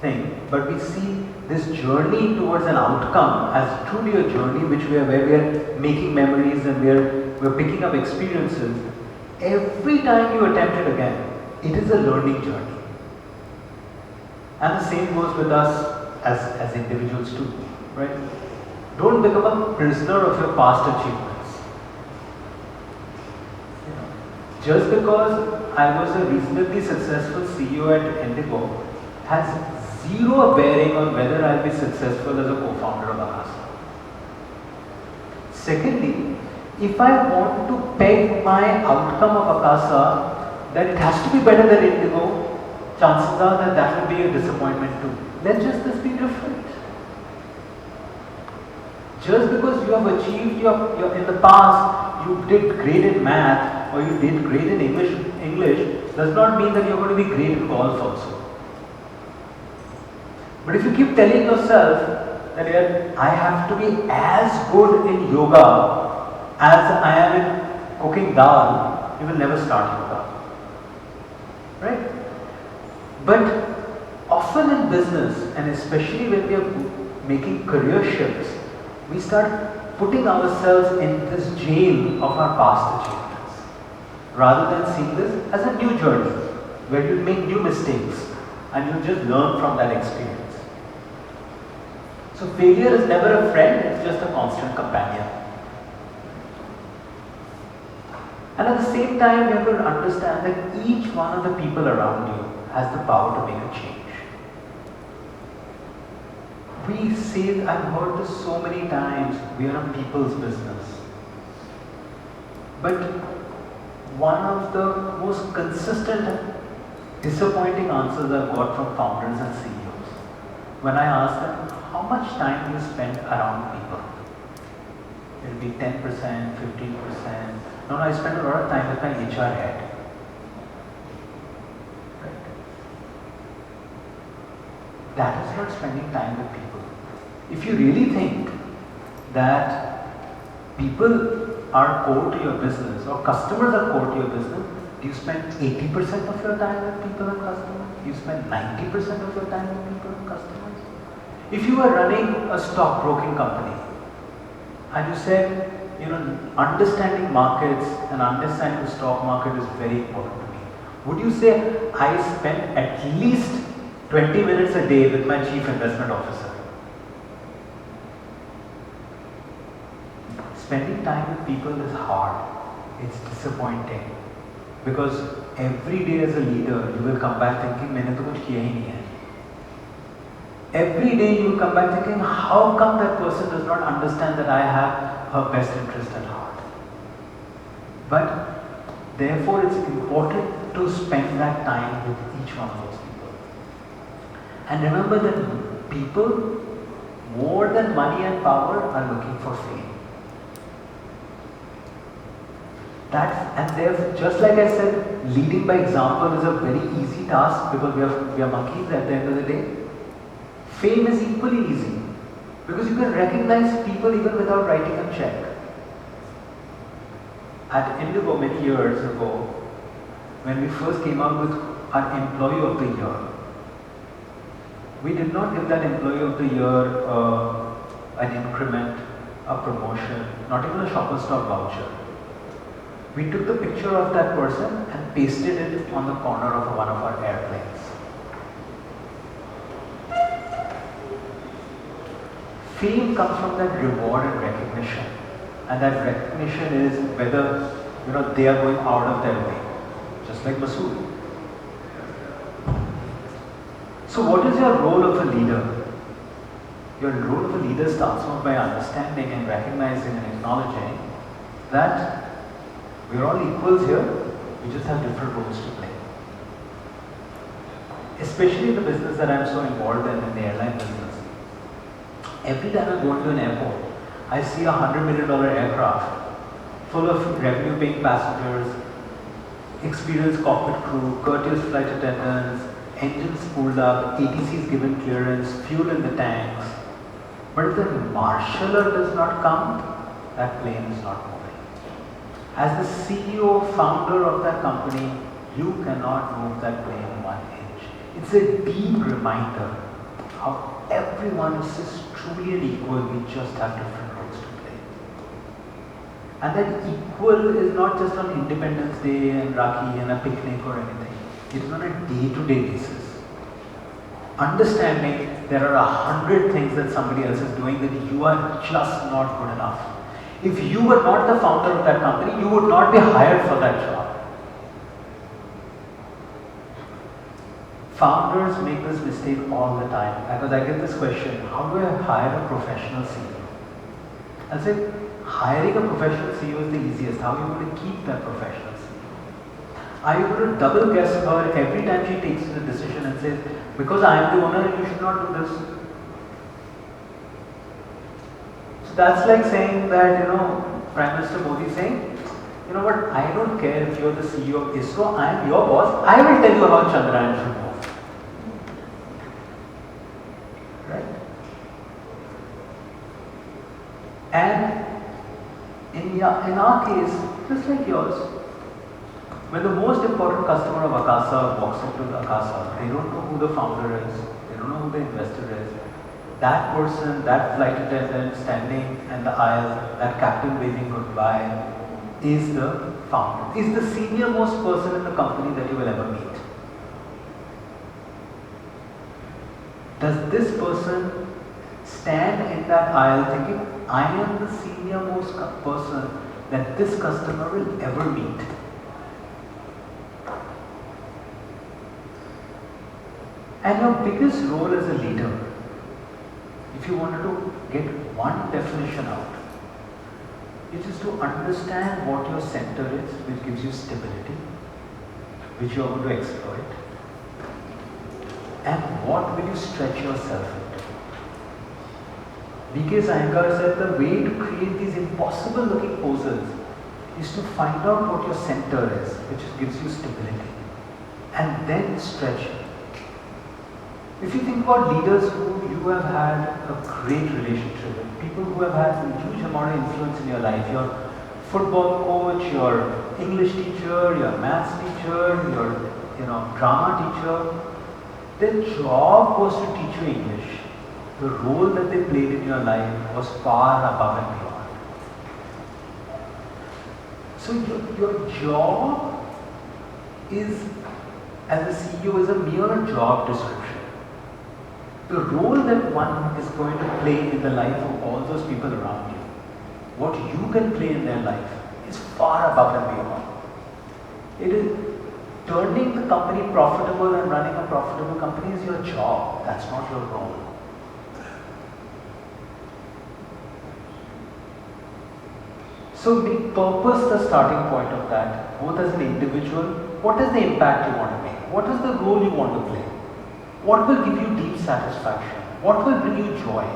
thing, but we see this journey towards an outcome as truly a journey where we are making memories and we're picking up experiences, every time you attempt it again, it is a learning journey. And the same goes with us as individuals too, right? Don't become a prisoner of your past achievements. Just because I was a reasonably successful CEO at Indigo has zero bearing on whether I'll be successful as a co-founder of Akasa. Secondly, if I want to peg my outcome of Akasa that it has to be better than Indigo, chances are that will be a disappointment too. Let this be different. Just because you have achieved your in the past, you did great in math or you did great in English does not mean that you're going to be great in golf also. But if you keep telling yourself that I have to be as good in yoga as I am in cooking dal, you will never start yoga. Right? But often in business, and especially when we are making career shifts, we start putting ourselves in this jail of our past achievements, rather than seeing this as a new journey, where you make new mistakes and you just learn from that experience. So failure is never a friend, it's just a constant companion. And at the same time, you have to understand that each one of the people around you has the power to make a change. We say, I've heard this so many times, we are a people's business. But one of the most consistent, disappointing answers I've got from founders and CEOs when I ask them, how much time do you spend around people? It'll be 10%, 15%. No, I spend a lot of time with my HR head. Right? That is not spending time with people. If you really think that people are core to your business or customers are core to your business, do you spend 80% of your time with people and customers? Do you spend 90% of your time with people and customers? If you are running a stockbroking company and you said, understanding markets and understanding the stock market is very important to me, would you say, I spend at least 20 minutes a day with my chief investment officer? Spending time with people is hard. It's disappointing. Because every day as a leader, you will come back thinking, मैंने तो कुछ किया ही नहीं है. Every day you will come back thinking, how come that person does not understand that I have her best interest at heart? But therefore it's important to spend that time with each one of those people. And remember that people, more than money and power, are looking for fame. Just like I said, leading by example is a very easy task because we are monkeys at the end of the day. Fame is equally easy because you can recognize people even without writing a check. At Indigo many years ago, when we first came out with our Employee of the Year, we did not give that Employee of the Year an increment, a promotion, not even a Shoppers Stop voucher. We took the picture of that person and pasted it on the corner of one of our airplanes. Fame comes from that reward and recognition, and that recognition is whether they are going out of their way, just like Masood. So what is your role of a leader? Your role of a leader starts off by understanding and recognizing and acknowledging that we're all equals here, we just have different roles to play. Especially in the business that I'm so involved in the airline business. Every time I go into an airport, I see $100 million aircraft full of revenue-paying passengers, experienced cockpit crew, courteous flight attendants, engines spooled up, ATCs given clearance, fuel in the tanks. But if the marshaller does not come, that plane is not moving. As the CEO, founder of that company, you cannot move that plane 1 inch. It's a deep reminder how everyone is just truly an equal, we just have different roles to play. And that equal is not just on Independence Day and Rakhi and a picnic or anything. It is on a day-to-day basis. Understanding there are 100 things that somebody else is doing that you are just not good enough. If you were not the founder of that company, you would not be hired for that job. Founders make this mistake all the time because I get this question, how do I hire a professional CEO? I say, hiring a professional CEO is the easiest. How are you going to keep that professional CEO? Are you going to double guess her every time she takes a decision and says, because I am the owner, you should not do this? So that's like saying that, Prime Minister Modi saying, you know what, I don't care if you're the CEO of ISRO, I am your boss, I will tell you how Chandrayaan should move. Right? And in our case, just like yours, when the most important customer of Akasa walks into the Akasa, they don't know who the founder is, they don't know who the investor is. That person, that flight attendant standing in the aisle, that captain waving goodbye, is the founder, is the senior most person in the company that you will ever meet. Does this person stand in that aisle thinking, I am the senior most person that this customer will ever meet? And your biggest role as a leader, if you wanted to get one definition out, it is to understand what your center is, which gives you stability, which you are going to exploit, and what will you stretch yourself into. B.K. Iyengar said the way to create these impossible looking poses is to find out what your center is, which gives you stability, and then stretch it. If you think about leaders who you have had a great relationship with, people who have had a huge amount of influence in your life, your football coach, your English teacher, your maths teacher, your drama teacher, their job was to teach you English. The role that they played in your life was far above and beyond. So your job is, as a CEO, is a mere job description. The role that one is going to play in the life of all those people around you, what you can play in their life, is far above and beyond. It is turning the company profitable and running a profitable company is your job. That's not your role. So make purpose the starting point of that, both as an individual. What is the impact you want to make? What is the role you want to play? What will give you deep satisfaction? What will bring you joy?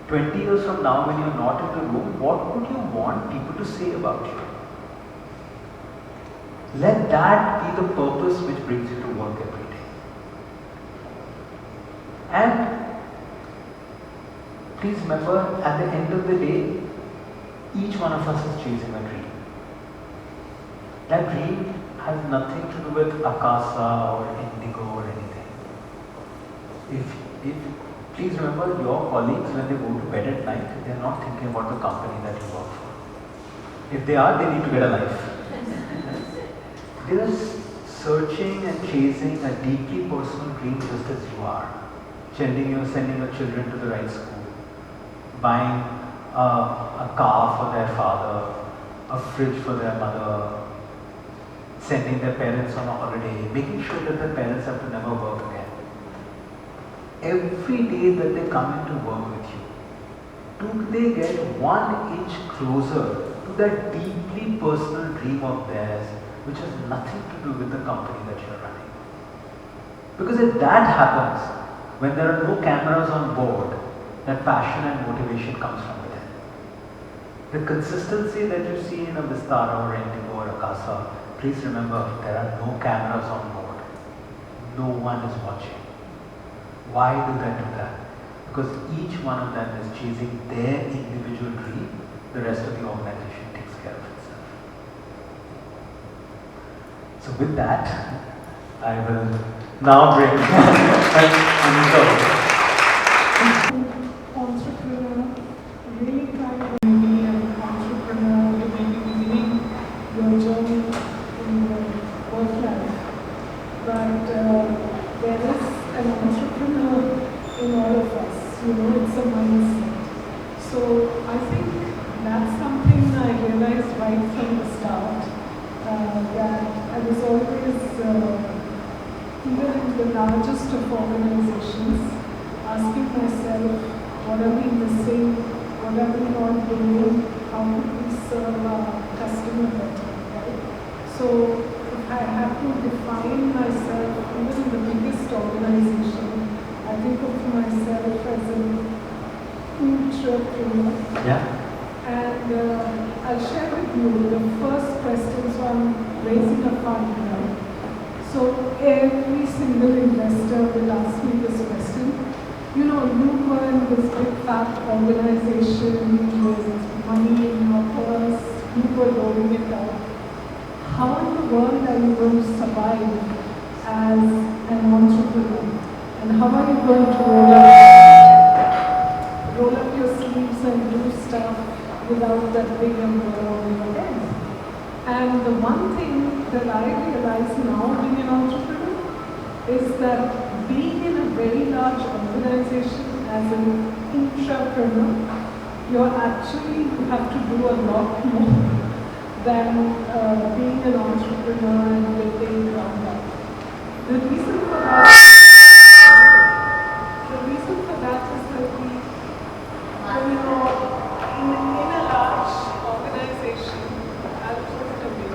20 years from now, when you're not in the room, what would you want people to say about you? Let that be the purpose which brings you to work every day. And please remember, at the end of the day, each one of us is chasing a dream. That dream has nothing to do with Akasa or Indigo or anything. If please remember, your colleagues, when they go to bed at night, they are not thinking about the company that you work for. If they are, they need to get a life. They are searching and chasing a deeply personal dream just as you are. Sending your children to the right school, buying a car for their father, a fridge for their mother, sending their parents on a holiday, making sure that their parents have to never work again. Every day that they come into work with you, do they get 1 inch closer to that deeply personal dream of theirs, which has nothing to do with the company that you're running? Because if that happens, when there are no cameras on board, that passion and motivation comes from within. The consistency that you see in a Vistara or Indigo or Akasa, please remember, there are no cameras on board. No one is watching. Why do they do that? Because each one of them is chasing their individual dream. The rest of the organization takes care of itself. So with that, I will now bring Anita. Entrepreneur, really trying to be an entrepreneur, to maybe beginning your journey in your work life. But there is an entrepreneur in all of us. It's a mindset. So I think that's something I realized right from the start, that I was always, even in the largest of organizations, asking myself, what are we missing? What are we not doing? How could we serve our customer better, right? So if I have to define myself, even in the biggest organization, I think of myself as an entrepreneur. Yeah. And I'll share with you the first question. So I'm raising a fund now. So every single investor will ask me this question. You were in this big fat organization with money in your purse, you were rolling it out. How in the world are you going to survive as an entrepreneur? And how are you going to roll up your sleeves and do stuff without that big umbrella over your head? And the one thing that I realize now being an entrepreneur is that being in a very large organization as an intrapreneur, you have to do a lot more than being an entrepreneur and building ground up. The reason for that is that in a large organization, I'll put it away.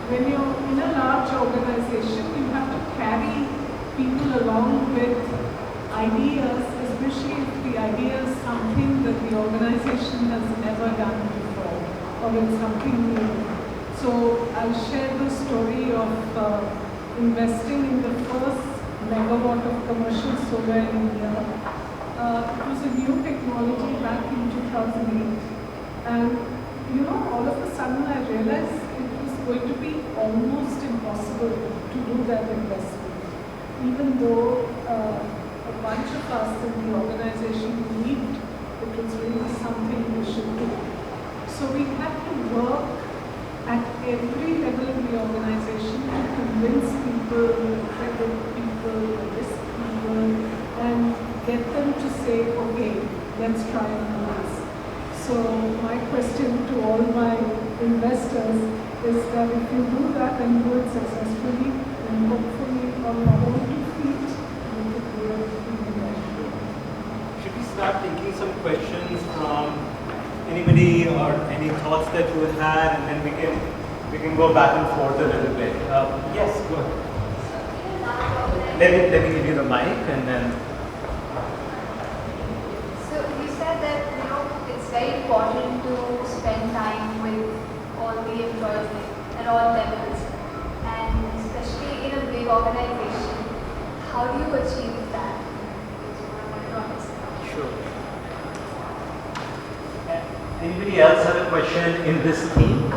When you're in a large organization, you have to carry people along with ideas with something new. So I'll share the story of investing in the first megawatt of commercial solar in India. It was a new technology back in 2008, and all of a sudden I realized it was going to be almost impossible to do that investment, even though a bunch of us in the organization believed it was really something we should do. So we had to work at every level in the organization to convince people, credit people, risk people, and get them to say, okay, let's try and do this. So my question to all my investors is that if you do that and do it successfully, then hopefully on your own 2 feet, you could do everything you want to do. Should we start taking some questions from anybody or any thoughts that you had, and then we can go back and forth a little bit. Yes, go ahead. Let me give you the mic, and then. So you said that it's very important to spend time with all the employees at all levels, and especially in a big organization. How do you achieve that? Is what I wanted to understand. Sure. Anybody else have a question in this theme?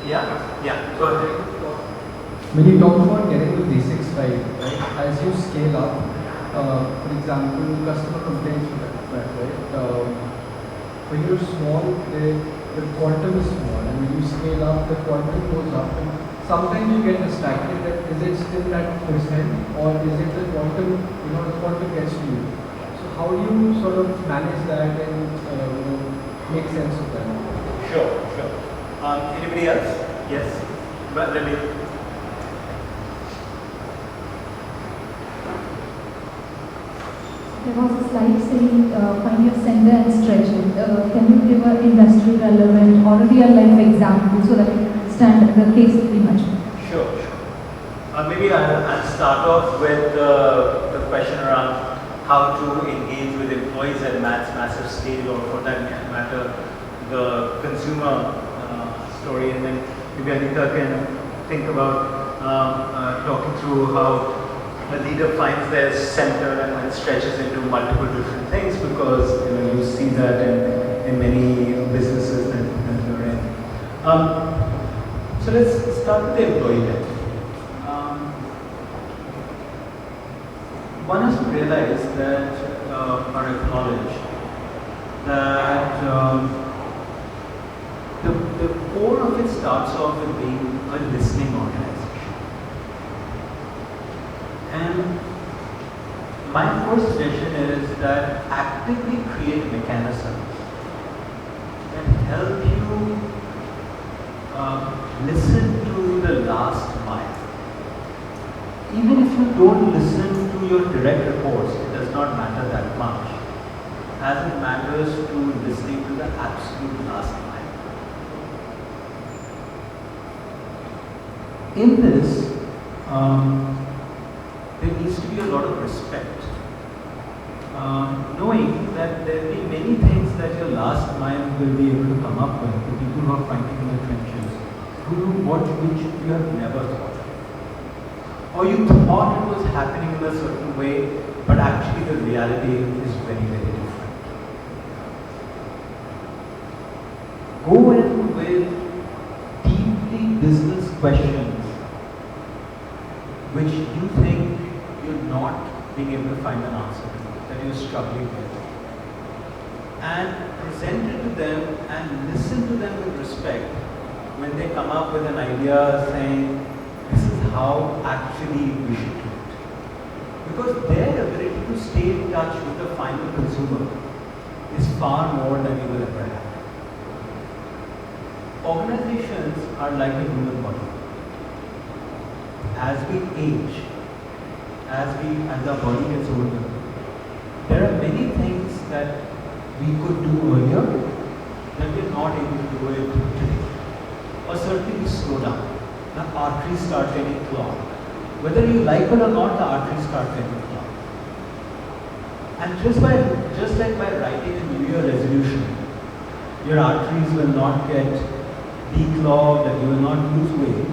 Yeah, go ahead. When you talk about getting the basics right, as you scale up, for example, customer complaints, right? When you're small, the quantum is small, and when you scale up, the quantum goes up. And sometimes you get distracted that is it still that percent, or is it the quantum, the quantum gets to you. So how do you sort of manage that and make sense of that? Sure. Anybody else? Yes. But let me. There was a slide saying find your center and stretch it. Can you give an industry relevant or a real life example so that we can understand the case pretty much? Sure. Maybe I'll start off with the question around how to engage with employees at massive scale, or for that matter, the consumer story, and then maybe Anita can think about talking through how a leader finds their center and then stretches into multiple different things, because you see that in many businesses that you're in. So let's start with the employee then. One has to realize that or acknowledge that the core of it starts off with being a listening organization. And my first suggestion is that actively create mechanisms that help you listen to the last mile. Even if you don't listen to your direct reports, it does not matter that much, as it matters to listening to the absolute last mile. In this, there needs to be a lot of respect, knowing that there will be many things that your last mile will be able to come up with, the people who are fighting in the trenches, which you have never thought of. Or you thought it was happening in a certain way, but actually the reality is very, very different. Go in with deeply business questions which you think you're not being able to find an answer to, that you're struggling with. And present it to them and listen to them with respect when they come up with an idea saying, this is how actually we should do it. Because their ability to stay in touch with the final consumer is far more than you will ever have. Organizations are like a human body. As we age, as our body gets older, there are many things that we could do earlier that we're not able to do it today. Or certainly we slow down. The arteries start getting clogged. Whether you like it or not, the arteries start getting clogged. And just like by writing a New Year resolution, your arteries will not get declog, that you will not lose weight.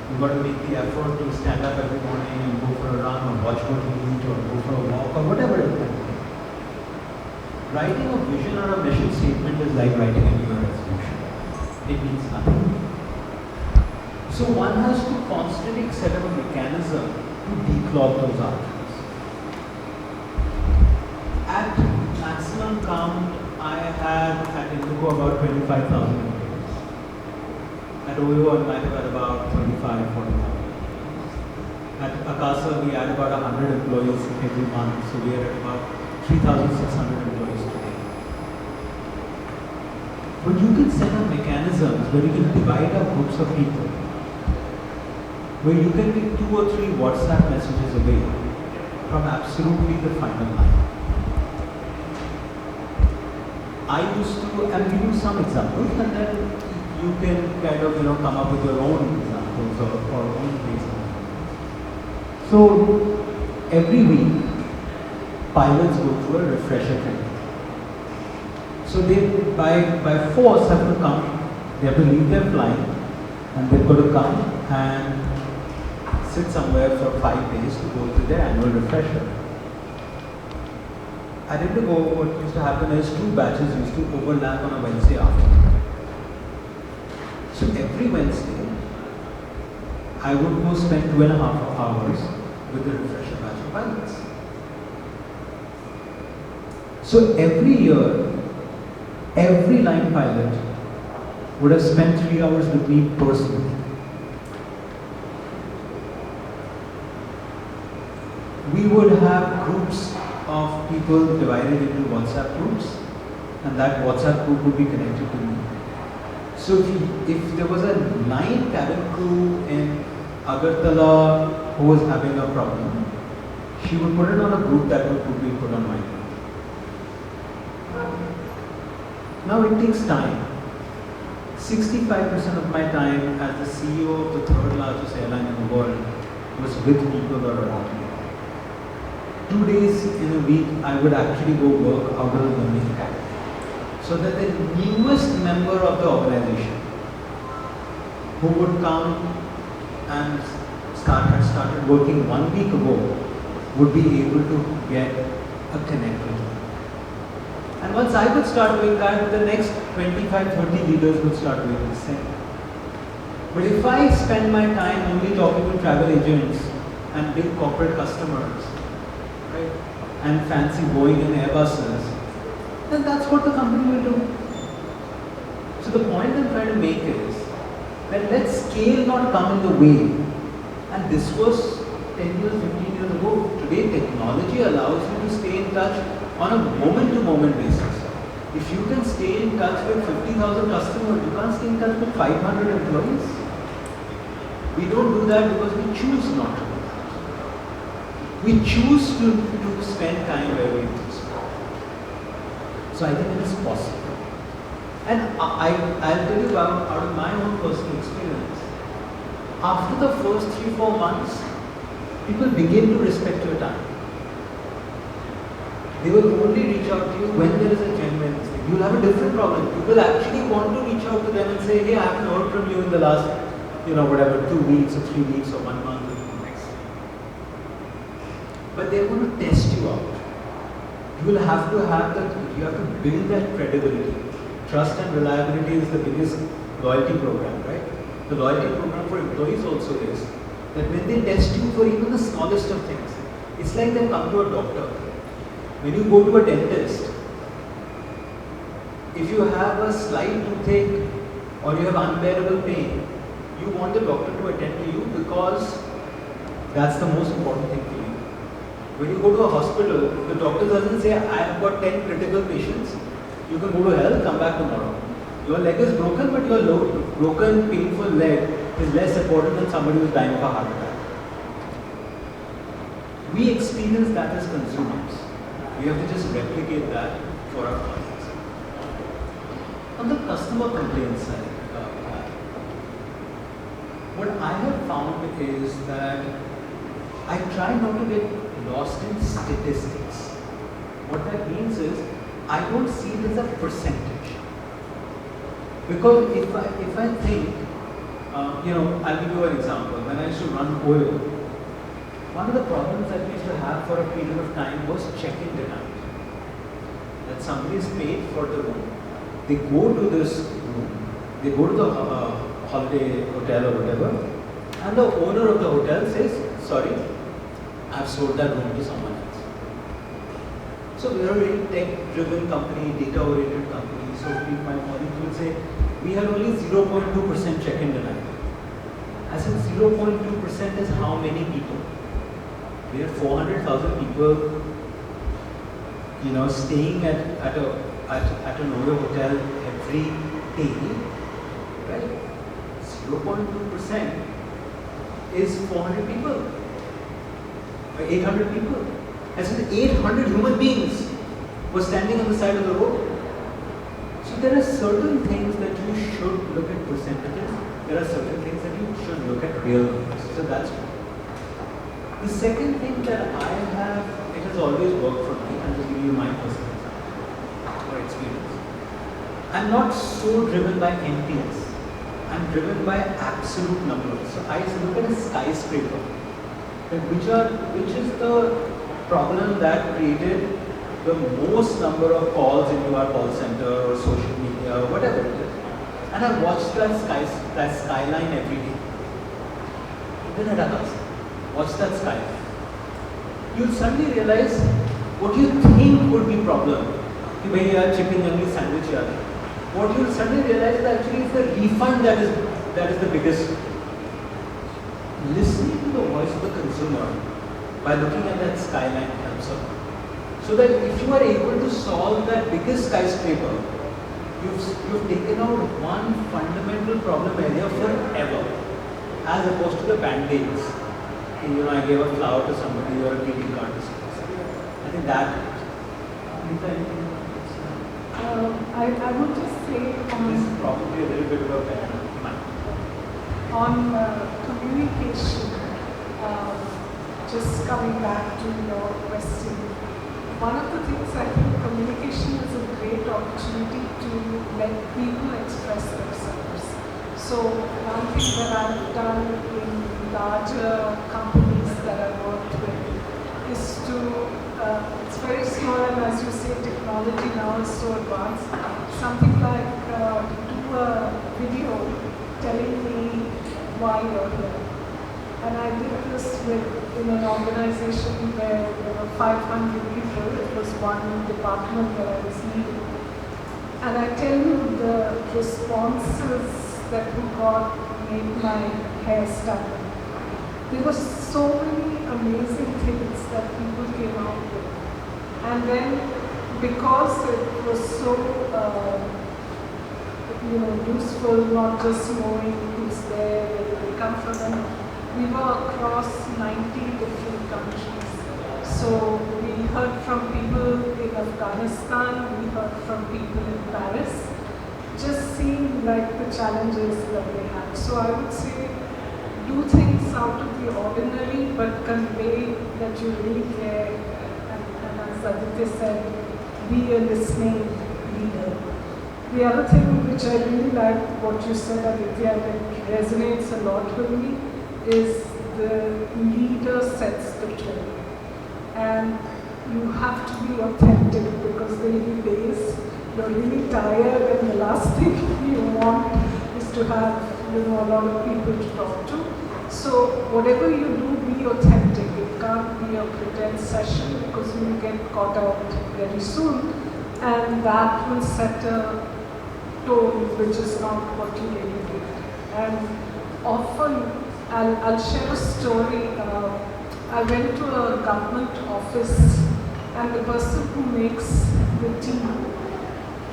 You've got to make the effort to stand up every morning and go for a run or watch what you eat or go for a walk or whatever it might be. Writing a vision or a mission statement is like writing a New Year resolution. It means nothing. So one has to constantly set up a mechanism to declog those articles. At maximum count, I had at Indigo about 25,000 employees. At OYO, I might have had about 35, 40,000. At Akasa, we had about 100 employees every month, so we are at about 3,600 employees today. But you can set up mechanisms where you can divide up groups of people, where you can be 2 or 3 WhatsApp messages away from absolutely the final line. I used to, and give you some examples, and then you can kind of come up with your own examples or own ways. So every week, pilots go through a refresher training. So they, by force, have to come. They have to leave their flying, and they've got to come and sit somewhere for 5 days to go to their annual refresher. At Indigo, what used to happen is 2 batches used to overlap on a Wednesday afternoon. So every Wednesday, I would go spend 2.5 hours with the refresher batch of pilots. So every year, every line pilot would have spent 3 hours with me personally. We would have groups of people divided into WhatsApp groups, and that WhatsApp group would be connected to me. So if there was a 9 cabin crew in Agartala who was having a problem, she would put it on a group that would be put on my group. Now it takes time. 65% of my time as the CEO of the 3rd largest airline in the world was with people or around me. 2 days in a week, I would actually go work out of the learning academy. So that the newest member of the organization who would come and started working 1 week ago would be able to get a connect with me. And once I would start doing that, the next 25, 30 leaders would start doing the same. But if I spend my time only talking to travel agents and big corporate customers, right, and fancy Boeing and Airbuses, then that's what the company will do. So the point I'm trying to make is that let scale not come in the way. And this was 10 years, 15 years ago. Today technology allows you to stay in touch on a moment-to-moment basis. If you can stay in touch with 50,000 customers, you can't stay in touch with 500 employees. We don't do that because we choose not to do that. We choose to spend time where we do so. So I think it is possible. And I'll tell you about out of my own personal experience. After the first 3-4 months, people begin to respect your time. They will only reach out to you when there is a genuine mistake. You will have a different problem. People actually want to reach out to them and say, hey, I haven't heard from you in the last, 2 weeks or 3 weeks or 1 month or next. But they're going to test you out. You will have to have that, you have to build that credibility. Trust and reliability is the biggest loyalty program, right? The loyalty program for employees also is that when they test you for even the smallest of things, it's like they come to a doctor. When you go to a dentist, if you have a slight toothache or you have unbearable pain, you want the doctor to attend to you because that's the most important thing for you. When you go to a hospital, the doctor doesn't say, I have got 10 critical patients, you can go to hell, come back tomorrow. Your leg is broken, but your broken, painful leg is less important than somebody who is dying of a heart attack. We experience that as consumers. We have to just replicate that for our clients. On the customer complaint side, what I have found is that I try not to get lost in statistics. What that means is, I don't see it as a percentage. Because if I think, I'll give you an example. When I used to run oil, one of the problems that we used to have for a period of time was check-in denied. That somebody is paid for the room, they go to this room, they go to the holiday hotel or whatever, and the owner of the hotel says, sorry, I've sold that room to someone else. So we are a very tech-driven company, data-oriented company, so my colleagues will say, we had only 0.2% check-in denied. I said 0.2% is how many people? We had 400,000 people, staying at an Oyo hotel every day, right? 0.2% is 400 people, or 800 people. I said 800 human beings were standing on the side of the road. So there are certain things that you should look at percentages. There are certain things that you should look at real numbers. So that's one. The second thing that I have, it has always worked for me, and to give you my personal example or experience. I'm not so driven by NPS. I'm driven by absolute numbers. So I look at a skyscraper. Which is the problem that created the most number of calls into our call center or social media or whatever it is. And I watch that skyline every day. Then at a house, watch that skyline. You'll suddenly realize what you think would be problem. कि भाई यार chicken only sandwich यार. What you'll suddenly realize is actually it's the refund that is the biggest. Listening to the voice of the consumer by looking at that skyline helps a lot. So that if you are able to solve that biggest skyscraper, you've taken out one fundamental problem area forever, as opposed to the band-aids. I gave a flower to somebody or a greeting card to somebody. I think that. Anita, anything else? I would just say this is probably a little bit of a better on communication. Just coming back to your question, one of the things I think communication is a great opportunity to let people express themselves. So one thing that I've done in larger companies that I've worked with is to, it's very small, and as you say, technology now is so advanced, something like do a video telling me why you're here. And I did this in an organization where there were 500 people. It was one department that I was leading. And I tell you, the responses that we got made my hair stand. There were so many amazing things that people came out with. And then, because it was so useful, not just knowing who's there, where they come from, and we were across 90 different countries. So we heard from people in Afghanistan, we heard from people in Paris, just seeing like the challenges that they had. So I would say, do things out of the ordinary, but convey that you really care. And as Aditya said, be a listening leader. The other thing which I really like what you said, Aditya, that resonates a lot with me, is the leader sets the tone. And you have to be authentic, because there will be days you're really tired and the last thing you want is to have a lot of people to talk to. So whatever you do, be authentic. It can't be a pretend session, because you will get caught out very soon, and that will set a tone which is not what you really did. And often, I'll share a story. I went to a government office, and the person who makes the tea,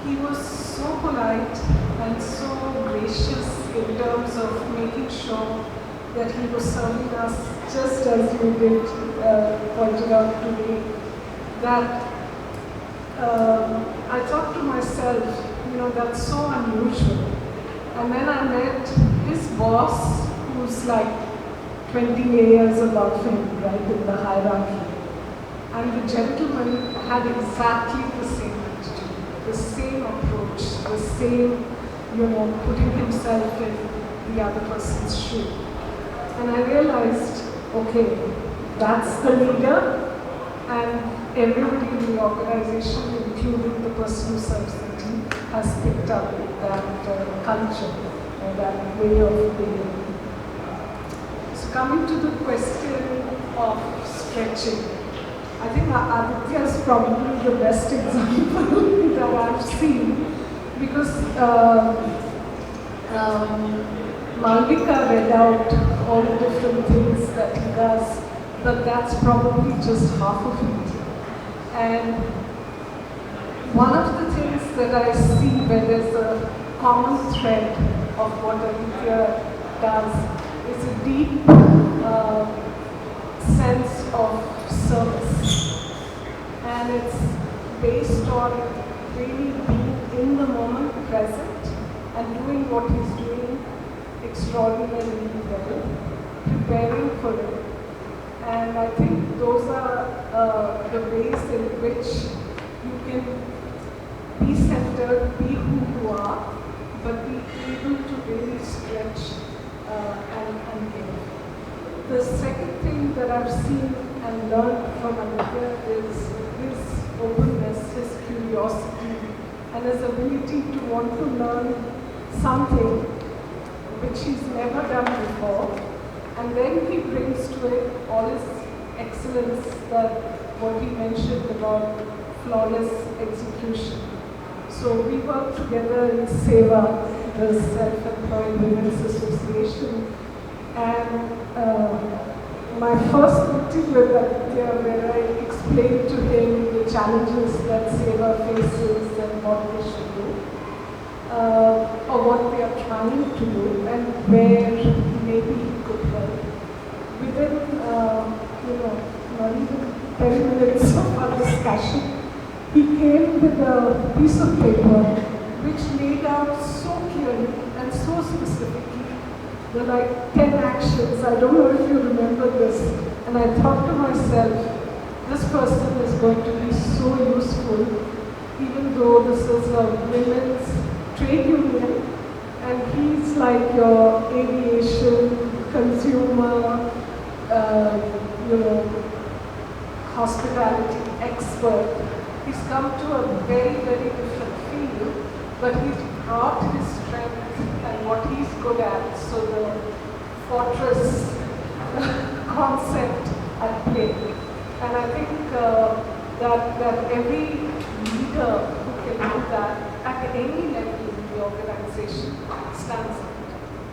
he was so polite and so gracious in terms of making sure that he was serving us just as you did pointed out today. That I thought to myself, that's so unusual. And then I met his boss, who's like 20 layers above him, right, in the hierarchy. And the gentleman had exactly the same attitude, the same approach, the same putting himself in the other person's shoe. And I realized, okay, that's the leader, and everybody in the organization, including the person who serves the tea, has picked up that culture or that way of being. So coming to the question of stretching, I think Aditya is probably the best example that I've seen, because Malvika read out all the different things that he does, but that's probably just half of it. And one of the things that I see where there's a common thread of what Aditya does is a deep sense of service. And it's based on really being in the moment, present, and doing what he's doing extraordinarily well, preparing for it. And I think those are the ways in which you can be centered, be who you are, but be able to really stretch and give. The second thing that I've seen and learned from Aditya is his openness, his curiosity, and his ability to want to learn something which he's never done before, and then he brings to it all his excellence, that what he mentioned about flawless execution. So we work together in SEVA, the Self-Employed Women's Association, and my first meeting with Aditya, where I explained to him the challenges that SEVA faces and what they should do, or what they are trying to do, and where maybe he could help. Within, not even 10 minutes of our discussion, he came with a piece of paper which laid out so clearly and so specifically the 10 actions. I don't know if you remember this. And I thought to myself, this person is going to be so useful, even though this is a women's trade union, and he's like your aviation, consumer, hospitality expert. He's come to a very, very different field, but he's brought his strength and what he's good at, so the fortress concept at play. And I think that every leader who can do that at any level in the organization stands out.